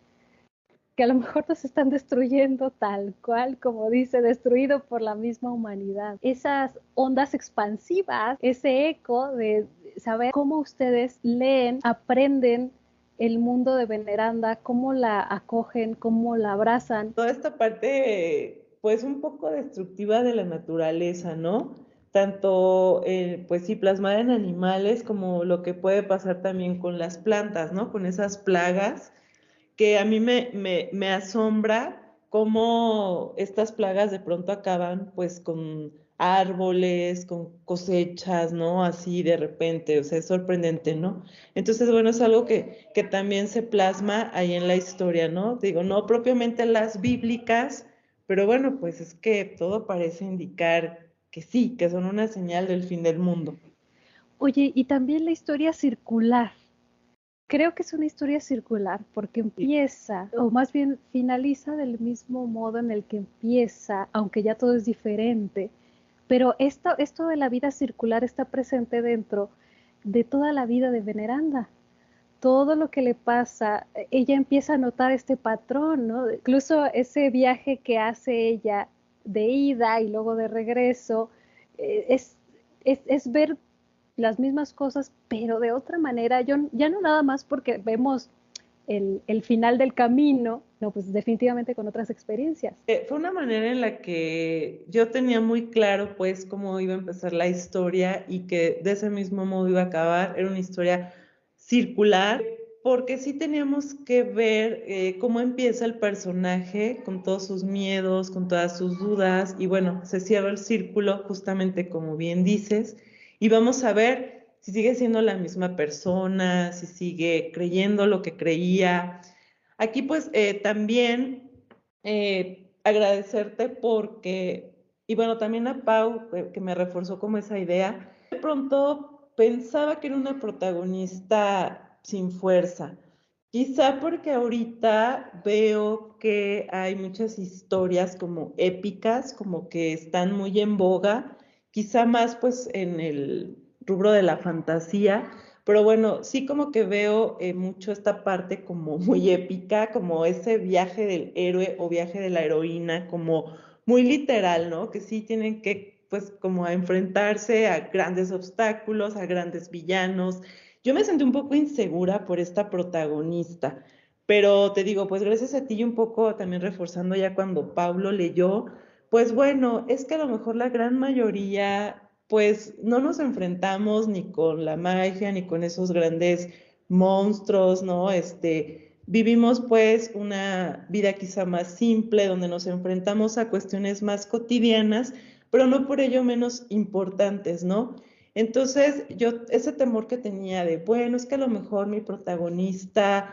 a lo mejor nos están destruyendo tal cual, como dice, destruido por la misma humanidad. Esas ondas expansivas, ese eco de saber cómo ustedes leen, aprenden el mundo de Veneranda, cómo la acogen, cómo la abrazan. Toda esta parte, pues un poco destructiva de la naturaleza, ¿no? Tanto, pues sí, plasmada en animales como lo que puede pasar también con las plantas, ¿no? Con esas plagas que a mí me asombra cómo estas plagas de pronto acaban pues con árboles, con cosechas, ¿no? Así de repente, o sea, es sorprendente, ¿no? Entonces, bueno, es algo que también se plasma ahí en la historia, ¿no? Digo, no propiamente las bíblicas, pero bueno, pues es que todo parece indicar que sí, que son una señal del fin del mundo. Oye, y también la historia circular. Creo que es una historia circular porque empieza, o más bien finaliza del mismo modo en el que empieza, aunque ya todo es diferente. Pero esto de la vida circular está presente dentro de toda la vida de Veneranda. Todo lo que le pasa, ella empieza a notar este patrón, ¿no? Incluso ese viaje que hace ella de ida y luego de regreso, es ver las mismas cosas, pero de otra manera, ya no nada más porque vemos el final del camino, no, pues definitivamente con otras experiencias. Fue una manera en la que yo tenía muy claro pues cómo iba a empezar la historia y que de ese mismo modo iba a acabar. Era una historia circular, porque sí teníamos que ver cómo empieza el personaje con todos sus miedos, con todas sus dudas, y bueno, se cierra el círculo justamente como bien dices, y vamos a ver si sigue siendo la misma persona, si sigue creyendo lo que creía. Aquí pues también agradecerte porque, y bueno, también a Pau, que me reforzó como esa idea, de pronto pensaba que era una protagonista sin fuerza. Quizá porque ahorita veo que hay muchas historias como épicas, como que están muy en boga, quizá más pues en el rubro de la fantasía, pero bueno, sí como que veo mucho esta parte como muy épica, como ese viaje del héroe o viaje de la heroína, como muy literal, ¿no? Que sí tienen que, pues, como a enfrentarse a grandes obstáculos, a grandes villanos. Yo me sentí un poco insegura por esta protagonista, pero te digo, pues gracias a ti y un poco también reforzando ya cuando Pablo leyó, pues bueno, es que a lo mejor la gran mayoría pues no nos enfrentamos ni con la magia, ni con esos grandes monstruos, ¿no? Vivimos pues una vida quizá más simple, donde nos enfrentamos a cuestiones más cotidianas, pero no por ello menos importantes, ¿no? Entonces, ese temor que tenía de, bueno, es que a lo mejor mi protagonista,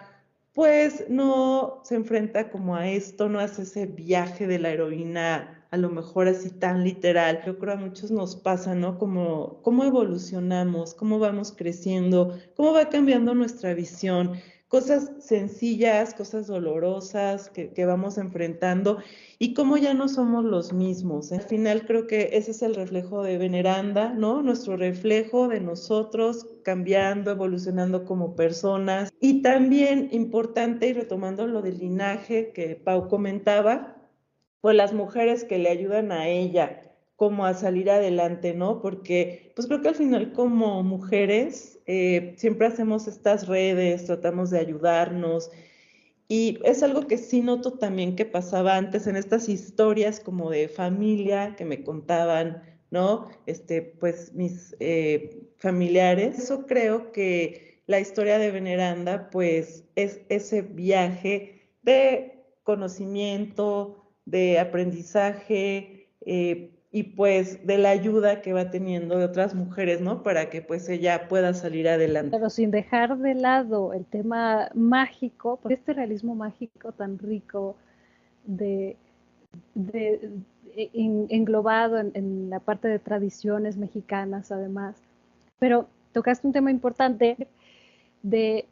pues no se enfrenta como a esto, no hace ese viaje de la heroína, a lo mejor así tan literal. Yo creo a muchos nos pasa, ¿no? Como, cómo evolucionamos, cómo vamos creciendo, cómo va cambiando nuestra visión, cosas sencillas, cosas dolorosas que vamos enfrentando y cómo ya no somos los mismos. Al final creo que ese es el reflejo de Veneranda, ¿no? Nuestro reflejo de nosotros cambiando, evolucionando como personas. Y también importante, y retomando lo del linaje que Pau comentaba, pues las mujeres que le ayudan a ella como a salir adelante, ¿no? Porque pues creo que al final como mujeres siempre hacemos estas redes, tratamos de ayudarnos y es algo que sí noto también que pasaba antes en estas historias como de familia que me contaban, ¿no? Pues mis familiares. Eso creo que la historia de Veneranda, pues es ese viaje de conocimiento, de aprendizaje y pues de la ayuda que va teniendo de otras mujeres, ¿no? Para que pues ella pueda salir adelante. Pero sin dejar de lado el tema mágico, porque este realismo mágico tan rico de, englobado en la parte de tradiciones mexicanas además. Pero tocaste un tema importante de,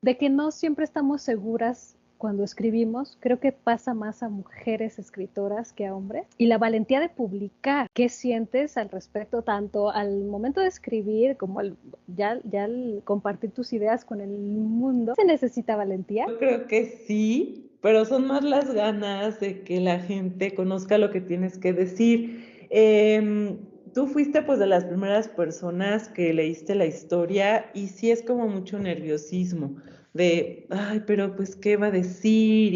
de que no siempre estamos seguras cuando escribimos. Creo que pasa más a mujeres escritoras que a hombres. Y la valentía de publicar. ¿Qué sientes al respecto, tanto al momento de escribir como ya al compartir tus ideas con el mundo? ¿Se necesita valentía? Yo creo que sí, pero son más las ganas de que la gente conozca lo que tienes que decir. Tú fuiste pues de las primeras personas que leíste la historia y sí es como mucho nerviosismo de, ay, pero pues qué va a decir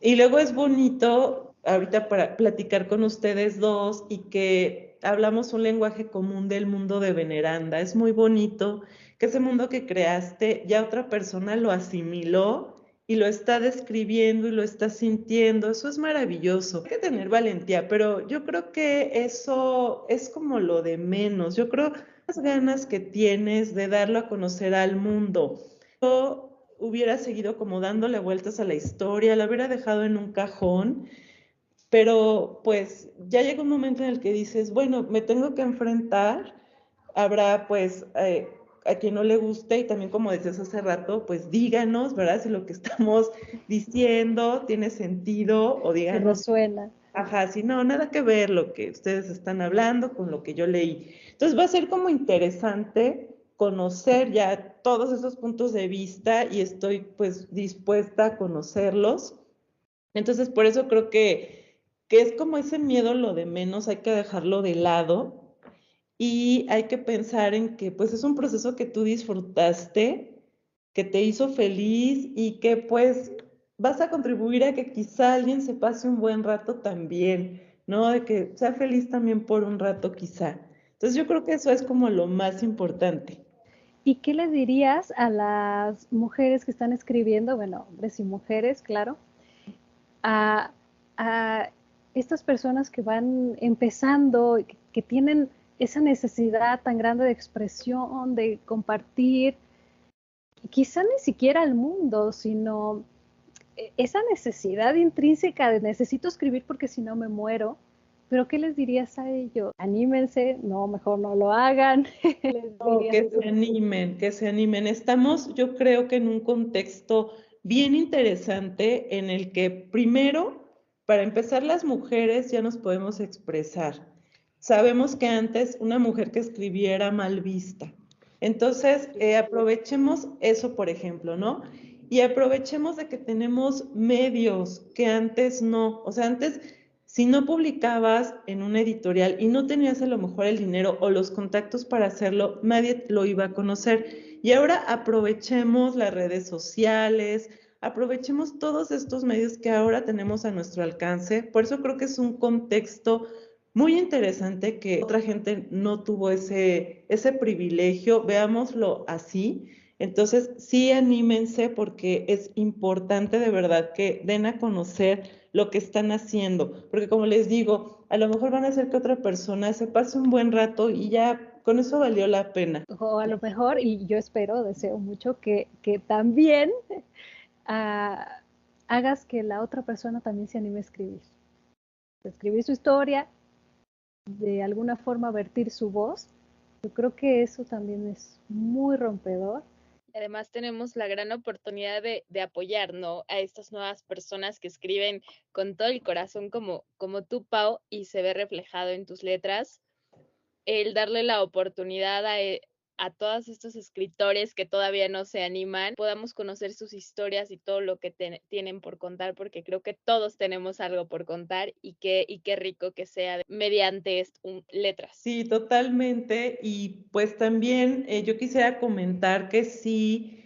y luego es bonito ahorita para platicar con ustedes dos y que hablamos un lenguaje común del mundo de Veneranda. Es muy bonito que ese mundo que creaste ya otra persona lo asimiló y lo está describiendo y lo está sintiendo. Eso es maravilloso. Hay que tener valentía, pero yo creo que eso es como lo de menos. Yo creo las ganas que tienes de darlo a conocer al mundo. Yo hubiera seguido como dándole vueltas a la historia, la hubiera dejado en un cajón, pero pues ya llega un momento en el que dices, bueno, me tengo que enfrentar, habrá pues a quien no le guste, y también como decías hace rato, pues díganos, ¿verdad? Si lo que estamos diciendo tiene sentido, o Si díganos, resuena. ajá, si no, nada que ver lo que ustedes están hablando con lo que yo leí. Entonces va a ser como interesante conocer ya todos esos puntos de vista, y estoy pues dispuesta a conocerlos. Entonces por eso creo que es como ese miedo lo de menos, hay que dejarlo de lado. Y hay que pensar en que pues es un proceso que tú disfrutaste, que te hizo feliz, y que pues vas a contribuir a que quizá alguien se pase un buen rato también, ¿no? De que sea feliz también por un rato quizá. Entonces yo creo que eso es como lo más importante. ¿Y qué le dirías a las mujeres que están escribiendo, bueno, hombres y mujeres, claro, a, a estas personas que van empezando, que tienen esa necesidad tan grande de expresión, de compartir, quizá ni siquiera al mundo, sino esa necesidad intrínseca de necesito escribir porque si no me muero? ¿Pero qué les dirías a ellos? Anímense, no, mejor no lo hagan. Les Oh, dirías que se animen, que se animen. Estamos, yo creo que en un contexto bien interesante en el que primero, para empezar, las mujeres ya nos podemos expresar. Sabemos que antes una mujer que escribiera era mal vista. Entonces, aprovechemos eso, por ejemplo, ¿no? Y aprovechemos de que tenemos medios que antes no. O sea, antes, si no publicabas en una editorial y no tenías a lo mejor el dinero o los contactos para hacerlo, nadie lo iba a conocer. Y ahora aprovechemos las redes sociales, aprovechemos todos estos medios que ahora tenemos a nuestro alcance. Por eso creo que es un contexto muy interesante que otra gente no tuvo ese privilegio, veámoslo así. Entonces, sí, anímense, porque es importante de verdad que den a conocer lo que están haciendo, porque como les digo, a lo mejor van a hacer que otra persona se pase un buen rato y ya con eso valió la pena. o a lo mejor, y yo espero, deseo mucho, que también hagas que la otra persona también se anime a escribir. Escribir su historia, de alguna forma vertir su voz. Yo creo que eso también es muy rompedor. Además tenemos la gran oportunidad de apoyar, ¿no?, a estas nuevas personas que escriben con todo el corazón como tú, Pau, y se ve reflejado en tus letras. El darle la oportunidad a todos estos escritores que todavía no se animan, podamos conocer sus historias y todo lo que tienen por contar, porque creo que todos tenemos algo por contar, y qué rico que sea mediante letras. Sí, totalmente. Y pues también yo quisiera comentar que si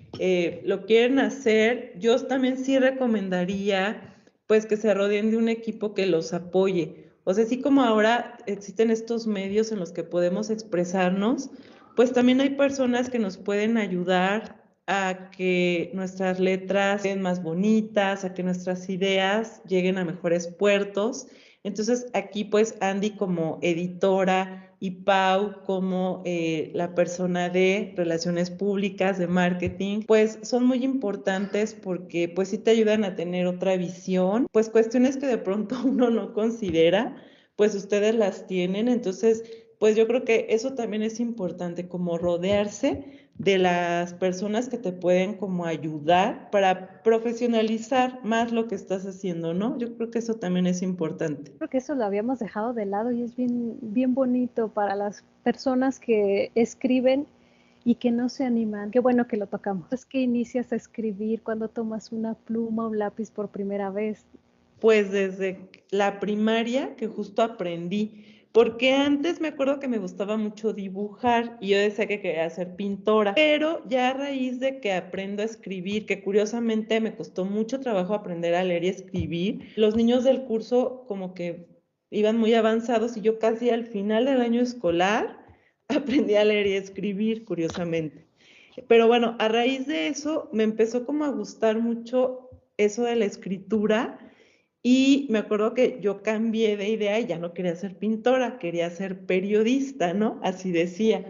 lo quieren hacer, yo también sí recomendaría pues que se rodeen de un equipo que los apoye. O sea, así como ahora existen estos medios en los que podemos expresarnos, pues también hay personas que nos pueden ayudar a que nuestras letras sean más bonitas, a que nuestras ideas lleguen a mejores puertos. Entonces aquí pues Andy como editora y Pau como la persona de relaciones públicas, de marketing, pues son muy importantes, porque pues sí te ayudan a tener otra visión, pues cuestiones que de pronto uno no considera, pues ustedes las tienen. Entonces pues yo creo que eso también es importante, como rodearse de las personas que te pueden como ayudar para profesionalizar más lo que estás haciendo, ¿no? Yo creo que eso también es importante. Creo que eso lo habíamos dejado de lado y es bien, bien bonito para las personas que escriben y que no se animan. Qué bueno que lo tocamos. Es que inicias a escribir cuando tomas una pluma o un lápiz por primera vez. Pues desde la primaria, que justo aprendí, porque antes me acuerdo que me gustaba mucho dibujar y yo decía que quería ser pintora, pero ya a raíz de que aprendo a escribir, que curiosamente me costó mucho trabajo aprender a leer y escribir, los niños del curso como que iban muy avanzados y yo casi al final del año escolar aprendí a leer y escribir, curiosamente. Pero bueno, a raíz de eso me empezó como a gustar mucho eso de la escritura. Y me acuerdo que yo cambié de idea y ya no quería ser pintora, quería ser periodista, ¿no? Así decía.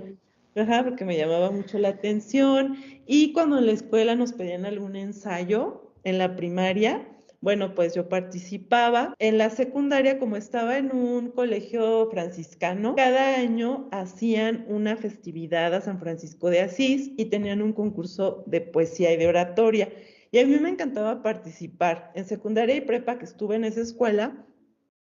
Ajá, porque me llamaba mucho la atención. Y cuando en la escuela nos pedían algún ensayo, en la primaria, bueno, pues yo participaba. En la secundaria, como estaba en un colegio franciscano, cada año hacían una festividad a San Francisco de Asís y tenían un concurso de poesía y de oratoria. Y a mí me encantaba participar. En secundaria y prepa, que estuve en esa escuela,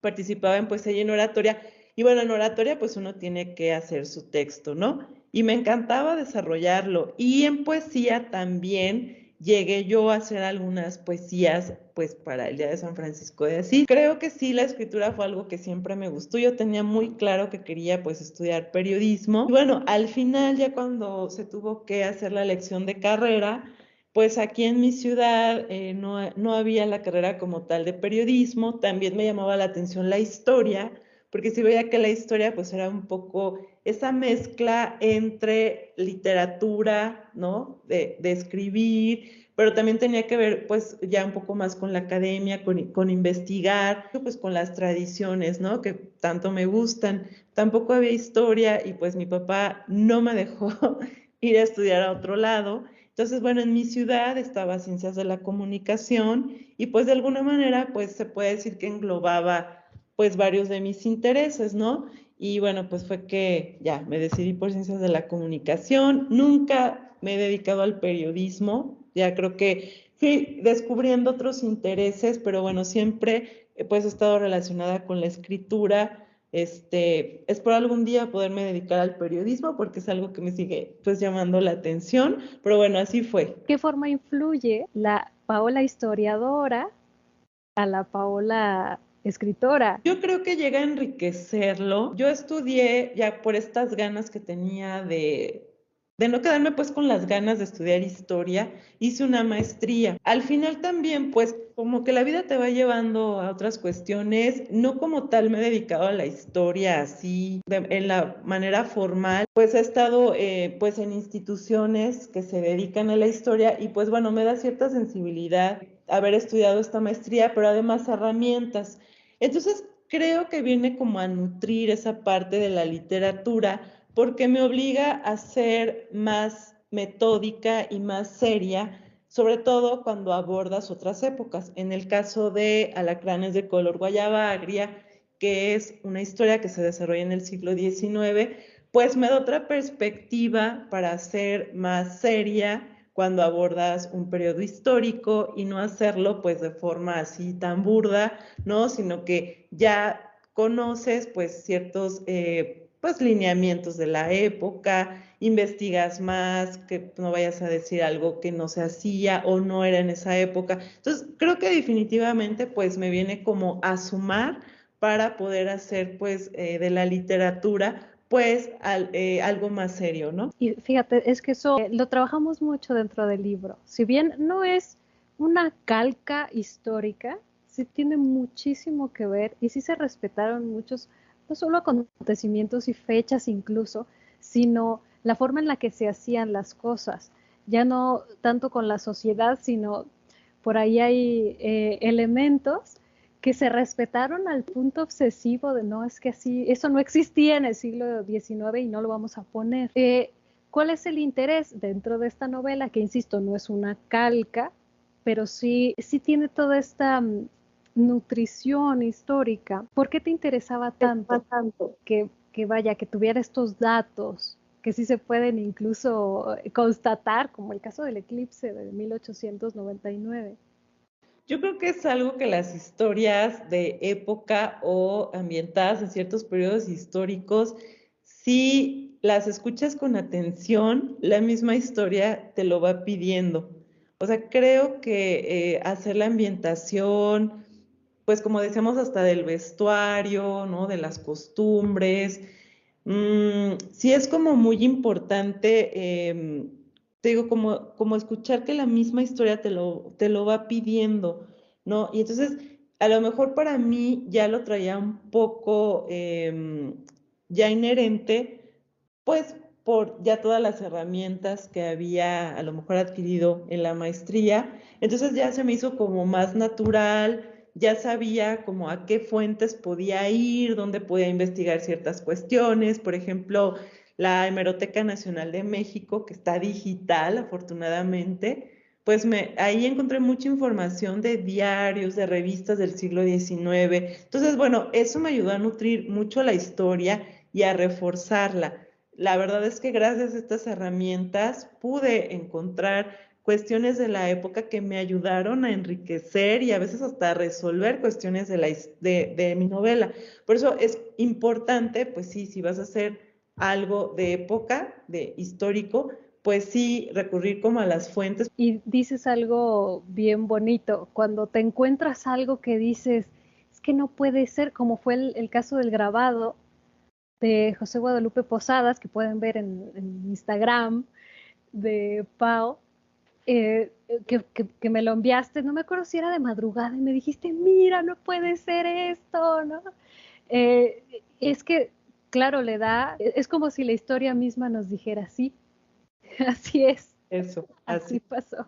participaba en poesía y en oratoria. Y bueno, en oratoria pues uno tiene que hacer su texto, ¿no? Y me encantaba desarrollarlo. Y en poesía también llegué yo a hacer algunas poesías pues para el Día de San Francisco de Asís. Creo que sí, la escritura fue algo que siempre me gustó. Yo tenía muy claro que quería pues estudiar periodismo. Y bueno, al final ya cuando se tuvo que hacer la elección de carrera, pues aquí en mi ciudad no había la carrera como tal de periodismo, también me llamaba la atención la historia, porque sí veía que la historia pues era un poco esa mezcla entre literatura, ¿no? De escribir, pero también tenía que ver pues ya un poco más con la academia, con investigar, pues con las tradiciones, ¿no? Que tanto me gustan. Tampoco había historia y pues mi papá no me dejó ir a estudiar a otro lado. Entonces, bueno, en mi ciudad estaba Ciencias de la Comunicación y pues de alguna manera pues se puede decir que englobaba pues varios de mis intereses, ¿no? Y bueno, pues fue que ya me decidí por Ciencias de la Comunicación. Nunca me he dedicado al periodismo, ya creo que fui descubriendo otros intereses, pero bueno, siempre pues he estado relacionada con la escritura. Espero algún día poderme dedicar al periodismo porque es algo que me sigue pues llamando la atención, pero bueno, así fue. ¿Qué forma influye la Paola historiadora a la Paola escritora? Yo creo que llega a enriquecerlo. Yo estudié ya por estas ganas que tenía de no quedarme pues con las ganas de estudiar historia, hice una maestría. Al final también pues como que la vida te va llevando a otras cuestiones, no como tal me he dedicado a la historia así en la manera formal, pues he estado pues en instituciones que se dedican a la historia y pues bueno, me da cierta sensibilidad haber estudiado esta maestría, pero además herramientas. Entonces, creo que viene como a nutrir esa parte de la literatura porque me obliga a ser más metódica y más seria, sobre todo cuando abordas otras épocas. En el caso de Alacranes de color guayaba agria, que es una historia que se desarrolla en el siglo XIX, pues me da otra perspectiva para ser más seria cuando abordas un periodo histórico y no hacerlo pues de forma así tan burda, ¿no? Sino que ya conoces pues ciertos pues lineamientos de la época, investigas más, que no vayas a decir algo que no se hacía o no era en esa época. Entonces creo que definitivamente pues me viene como a sumar para poder hacer pues de la literatura pues algo más serio, ¿no? Y fíjate, es que eso lo trabajamos mucho dentro del libro. Si bien no es una calca histórica, sí tiene muchísimo que ver y sí se respetaron muchos, no solo acontecimientos y fechas incluso, sino la forma en la que se hacían las cosas. Ya no tanto con la sociedad, sino por ahí hay elementos que se respetaron al punto obsesivo de no, es que así, eso no existía en el siglo XIX y no lo vamos a poner. ¿Cuál es el interés dentro de esta novela? Que insisto, no es una calca, pero sí tiene toda esta nutrición histórica. ¿Por qué te interesaba tanto que vaya, que tuviera estos datos? Que sí se pueden incluso constatar, como el caso del eclipse de 1899. Yo creo que es algo que las historias de época o ambientadas en ciertos periodos históricos, si las escuchas con atención, la misma historia te lo va pidiendo. O sea, creo que hacer la ambientación, pues como decíamos, hasta del vestuario, ¿no? De las costumbres, sí es como muy importante. Te digo, como escuchar que la misma historia te lo va pidiendo, ¿no? Y entonces, a lo mejor para mí ya lo traía un poco ya inherente, pues por ya todas las herramientas que había a lo mejor adquirido en la maestría. Entonces ya se me hizo como más natural, ya sabía como a qué fuentes podía ir, dónde podía investigar ciertas cuestiones, por ejemplo, la Hemeroteca Nacional de México, que está digital, afortunadamente, pues ahí encontré mucha información de diarios, de revistas del siglo XIX. Entonces, bueno, eso me ayudó a nutrir mucho la historia y a reforzarla. La verdad es que gracias a estas herramientas pude encontrar cuestiones de la época que me ayudaron a enriquecer y a veces hasta a resolver cuestiones de mi novela. Por eso es importante, pues sí, si vas a hacer algo de época, de histórico, pues sí, recurrir como a las fuentes. Y dices algo bien bonito, cuando te encuentras algo que dices, es que no puede ser, como fue el caso del grabado de José Guadalupe Posadas, que pueden ver en Instagram, de Pau, que me lo enviaste, no me acuerdo si era de madrugada, y me dijiste, mira, no puede ser esto, ¿no? Es que, claro, es como si la historia misma nos dijera, sí, así es. Eso, Así pasó.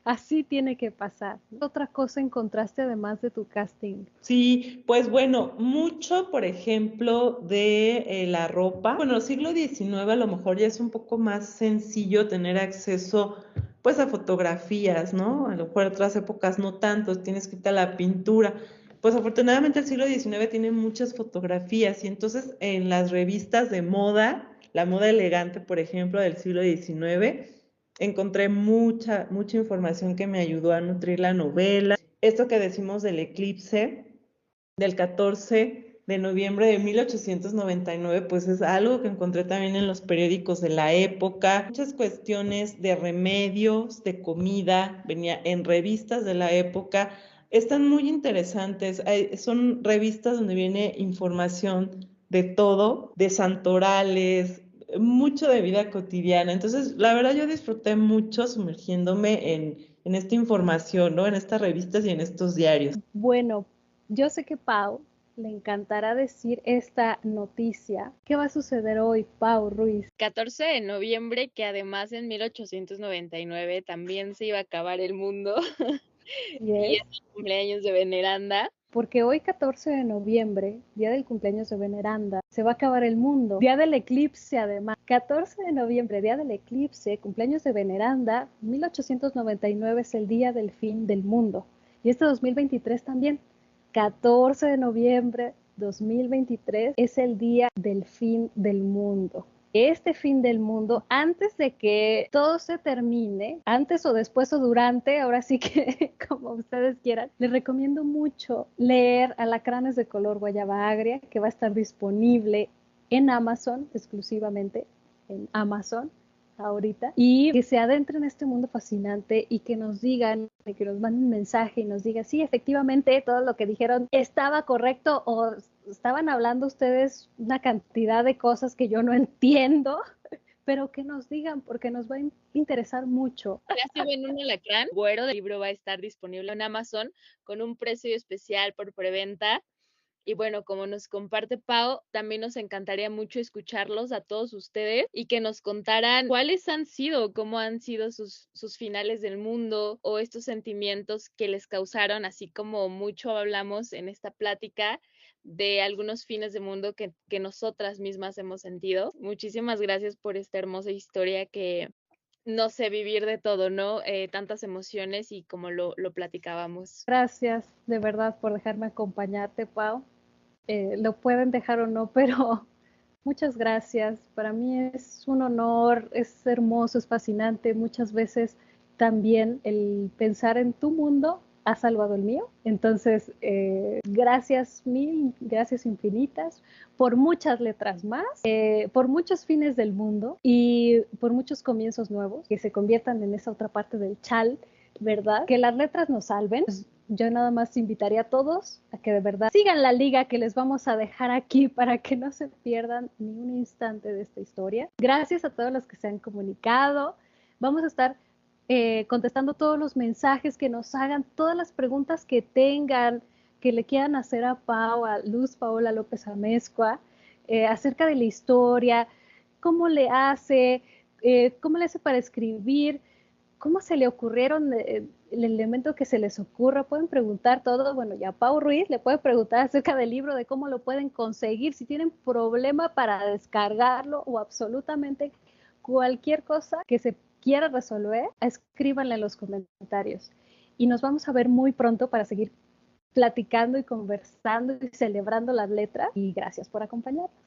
Así tiene que pasar. ¿Otra cosa encontraste además de tu casting? Sí, pues bueno, mucho, por ejemplo, de la ropa. Bueno, el siglo XIX a lo mejor ya es un poco más sencillo tener acceso pues a fotografías, ¿no? A lo mejor otras épocas no tanto, tienes que irte a la pintura. Pues afortunadamente el siglo XIX tiene muchas fotografías y entonces en las revistas de moda, la moda elegante, por ejemplo, del siglo XIX, encontré mucha información que me ayudó a nutrir la novela. Esto que decimos del eclipse del 14 de noviembre de 1899, pues es algo que encontré también en los periódicos de la época. Muchas cuestiones de remedios, de comida, venía en revistas de la época. Están muy interesantes. Son revistas donde viene información de todo, de santorales, mucho de vida cotidiana. Entonces, la verdad yo disfruté mucho sumergiéndome en esta información, ¿no? En estas revistas y en estos diarios. Bueno, yo sé que Pau le encantará decir esta noticia. ¿Qué va a suceder hoy, Pau Ruiz? 14 de noviembre, que además en 1899 también se iba a acabar el mundo. Y es el cumpleaños de Veneranda. Porque hoy 14 de noviembre, día del cumpleaños de Veneranda, se va a acabar el mundo. Día del eclipse además. 14 de noviembre, día del eclipse, cumpleaños de Veneranda, 1899 es el día del fin del mundo. Y este 2023 también. 14 de noviembre 2023 es el día del fin del mundo. Este fin del mundo, antes de que todo se termine, antes o después o durante, ahora sí que como ustedes quieran, les recomiendo mucho leer Alacranes de color guayaba agria, que va a estar disponible en Amazon, exclusivamente en Amazon ahorita, y que se adentren en este mundo fascinante y que nos digan, que nos manden un mensaje y nos digan, sí, efectivamente, todo lo que dijeron estaba correcto o estaban hablando ustedes una cantidad de cosas que yo no entiendo, pero que nos digan, porque nos va a interesar mucho. Ya si ven un alacrán, güero, del libro va a estar disponible en Amazon con un precio especial por preventa. Y bueno, como nos comparte Pau, también nos encantaría mucho escucharlos a todos ustedes y que nos contaran cuáles han sido, cómo han sido sus finales del mundo o estos sentimientos que les causaron, así como mucho hablamos en esta plática de algunos fines de mundo que nosotras mismas hemos sentido. Muchísimas gracias por esta hermosa historia que no sé, vivir de todo, ¿no? Tantas emociones y como lo platicábamos. Gracias de verdad por dejarme acompañarte, Pau. Lo pueden dejar o no, pero muchas gracias. Para mí es un honor, es hermoso, es fascinante. Muchas veces también el pensar en tu mundo ha salvado el mío. Entonces, gracias mil, gracias infinitas por muchas letras más, por muchos fines del mundo y por muchos comienzos nuevos que se conviertan en esa otra parte del chal, ¿verdad? Que las letras nos salven. Yo nada más invitaría a todos a que de verdad sigan la liga que les vamos a dejar aquí para que no se pierdan ni un instante de esta historia. Gracias a todos los que se han comunicado. Vamos a estar contestando todos los mensajes que nos hagan, todas las preguntas que tengan, que le quieran hacer a Pau, a Luz Paola López Amezcua, acerca de la historia, cómo le hace para escribir, cómo se le ocurrieron el elemento que se les ocurra. Pueden preguntar todo. Bueno, ya Pau Ruiz le puede preguntar acerca del libro, de cómo lo pueden conseguir, si tienen problema para descargarlo o absolutamente cualquier cosa que se quiera resolver, escríbanla en los comentarios. Y nos vamos a ver muy pronto para seguir platicando y conversando y celebrando las letras. Y gracias por acompañarnos.